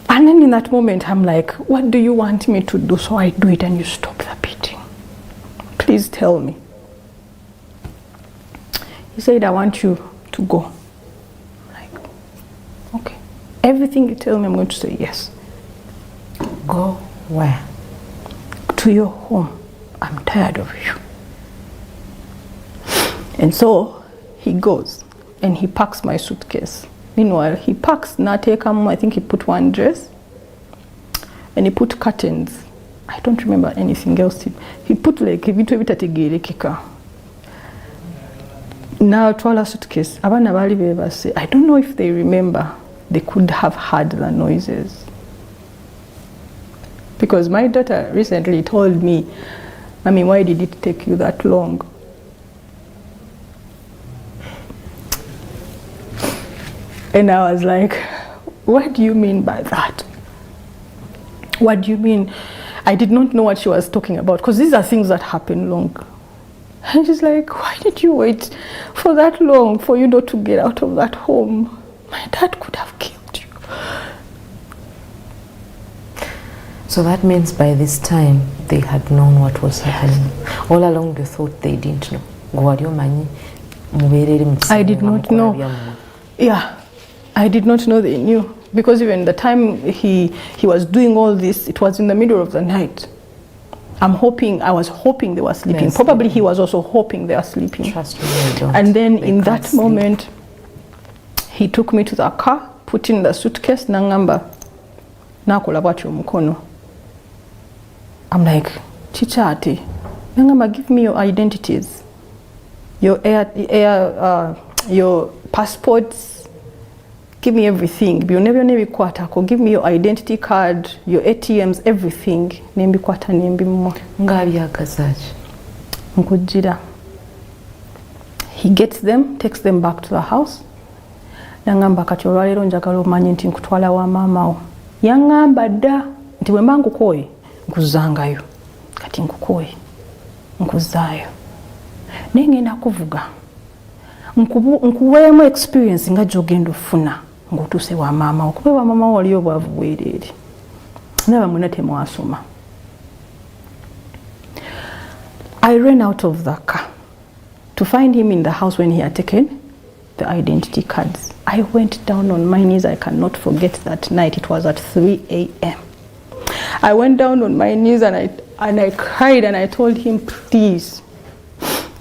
And then in that moment, I'm like, what do you want me to do? So I do it and you stop the beating. Please tell me. He said, I want you to go. I'm like, okay. Everything you tell me, I'm going to say yes. Go where? To your home. I'm tired of you. And so he goes and he packs my suitcase. Meanwhile, he packs, I think he put one dress and he put curtains. I don't remember anything else. He put like ebintu ebitategerekeka. Now twala suitcase. Abana bali bebase. I don't know if they remember. They could have heard the noises. Because my daughter recently told me, Mommy, why did it take you that long? And I was like, what do you mean by that? What do you mean? I did not know what she was talking about, because these are things that happen long. And she's like, why did you wait for that long for you not to get out of that home? My dad could have killed you. So that means by this time they had known what was happening. All along you thought they didn't know. I did not know. Yeah. I did not know they knew, because even the time he was doing all this, it was in the middle of the night. I was hoping they were sleeping. Yes, probably he was also hoping they were sleeping. Trust me, they don't. And then in that moment, he took me to the car, put in the suitcase, nangamba, nakola bwatyo mukono. I'm like, Chichati, nangamba, give me your identities, your passports. Give me everything. Give me your identity card, your ATMs, everything. He gets them, takes them back to the house. Nangamba kati olwaleero njagala omanye nti nkutwala wa maama wo. Yangamba dda nti bwe mba nkukooye nkuzangayo. Kati nkukooye nkuzaayo. Naye ngenda kuvuga. Nkuweemu experience nga gy'ogenda ofuna ng'otuuse wa maama wo. Kuba wa maama wo waliyo obwavu bwereere. Naba mwena temwasoma. I ran out of the car to find him in the house when he had taken the identity cards. I went down on my knees. I cannot forget that night. It was at 3 a.m. I went down on my knees and I cried and I told him, please,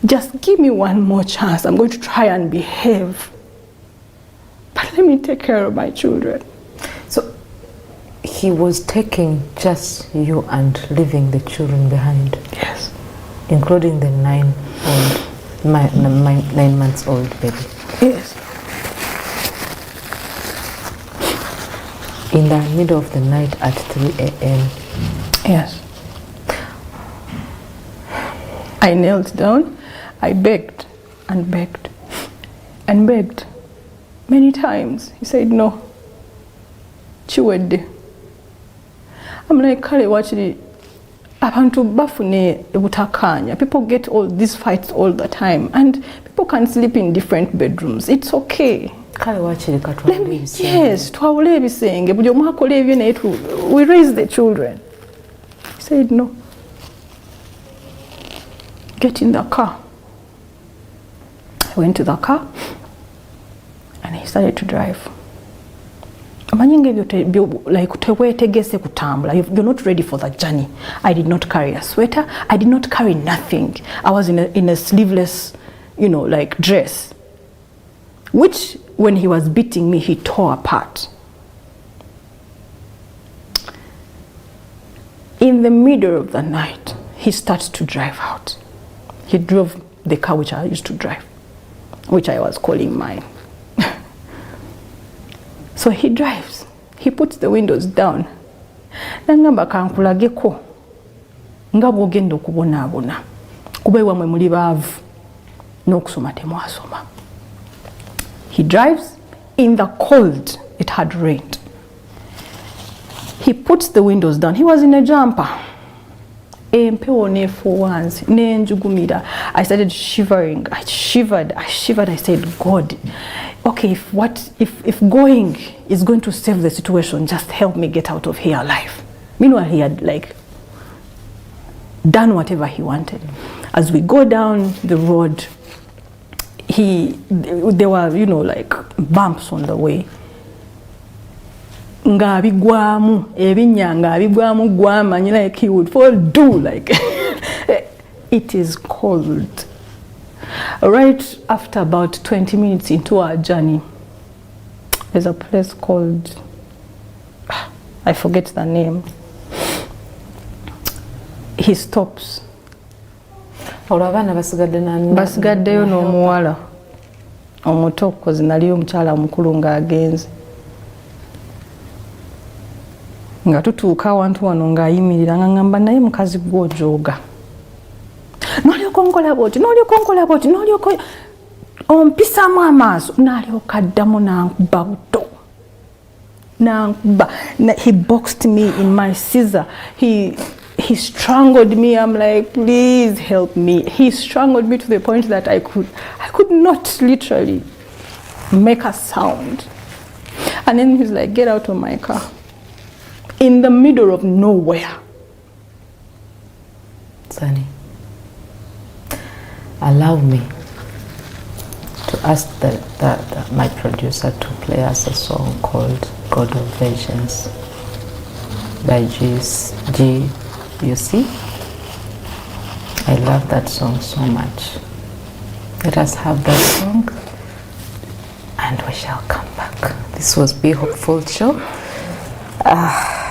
just give me one more chance. I'm going to try and behave. But let me take care of my children. So he was taking just you and leaving the children behind? Yes. Including the 9 months old baby? Yes. In the middle of the night at 3 a.m. Yes. I knelt down. I begged and begged and begged many times. He said no. Chiwedde. I'm like, kale wachiri abantu bafune ebutakanya. People get all these fights all the time and people can sleep in different bedrooms. It's okay. Yes, twawule ebisenge buli omu akola ebyo naye we raise the children. He said no. Get in the car. I went to the car and he started to drive. Like you're not ready for the journey. I did not carry a sweater. I did not carry nothing. I was in a sleeveless, like dress, which when he was beating me, he tore apart. In the middle of the night, he starts to drive out. He drove the car which I used to drive, which I was calling mine. So he drives. He puts the windows down. Nangamba kankulageko nga bwogenda okubonaabona kuba ewamwe muli baavu n'okusoma temwasoma. He drives in the cold. It had rained. He puts the windows down. He was in a jumper. Empewo nefuwanzi nenjugumira. I started shivering. I shivered. I said, God, okay, if going is going to save the situation, just help me get out of here alive. Meanwhile, he had done whatever he wanted. As we go down the road, there were bumps on the way. Ngabigwamu ebinya ngabigwamu gwamanya like he would fall it is cold. Right after about 20 minutes into our journey, there's a place called, I forget the name. He stops. Basigaddeyo n'omuwala omuto kozi nali omukyala omukulu ng'agenze. Nga tutuuka awantu wano ng'ayimirira nga ngamba naye mukazi gw'ojooga. N'olyoka onkola bw'oti n'olyoka ompisaamu amaaso n'alyoka addamu n'ankuba buto. He boxed me in my scissor. He strangled me. I'm like, please help me. He strangled me to the point that I could not literally make a sound. And then he's like, get out of my car. In the middle of nowhere. Sunny, allow me to ask my producer to play us a song called God of Vengeance by G.U.C. I love that song so much. Let us have that song and we shall come back. This was Be Hopeful Show.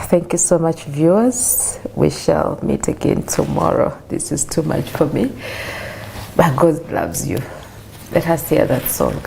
Thank you so much, viewers. We shall meet again tomorrow. This is too much for me, but God loves you. Let us hear that song.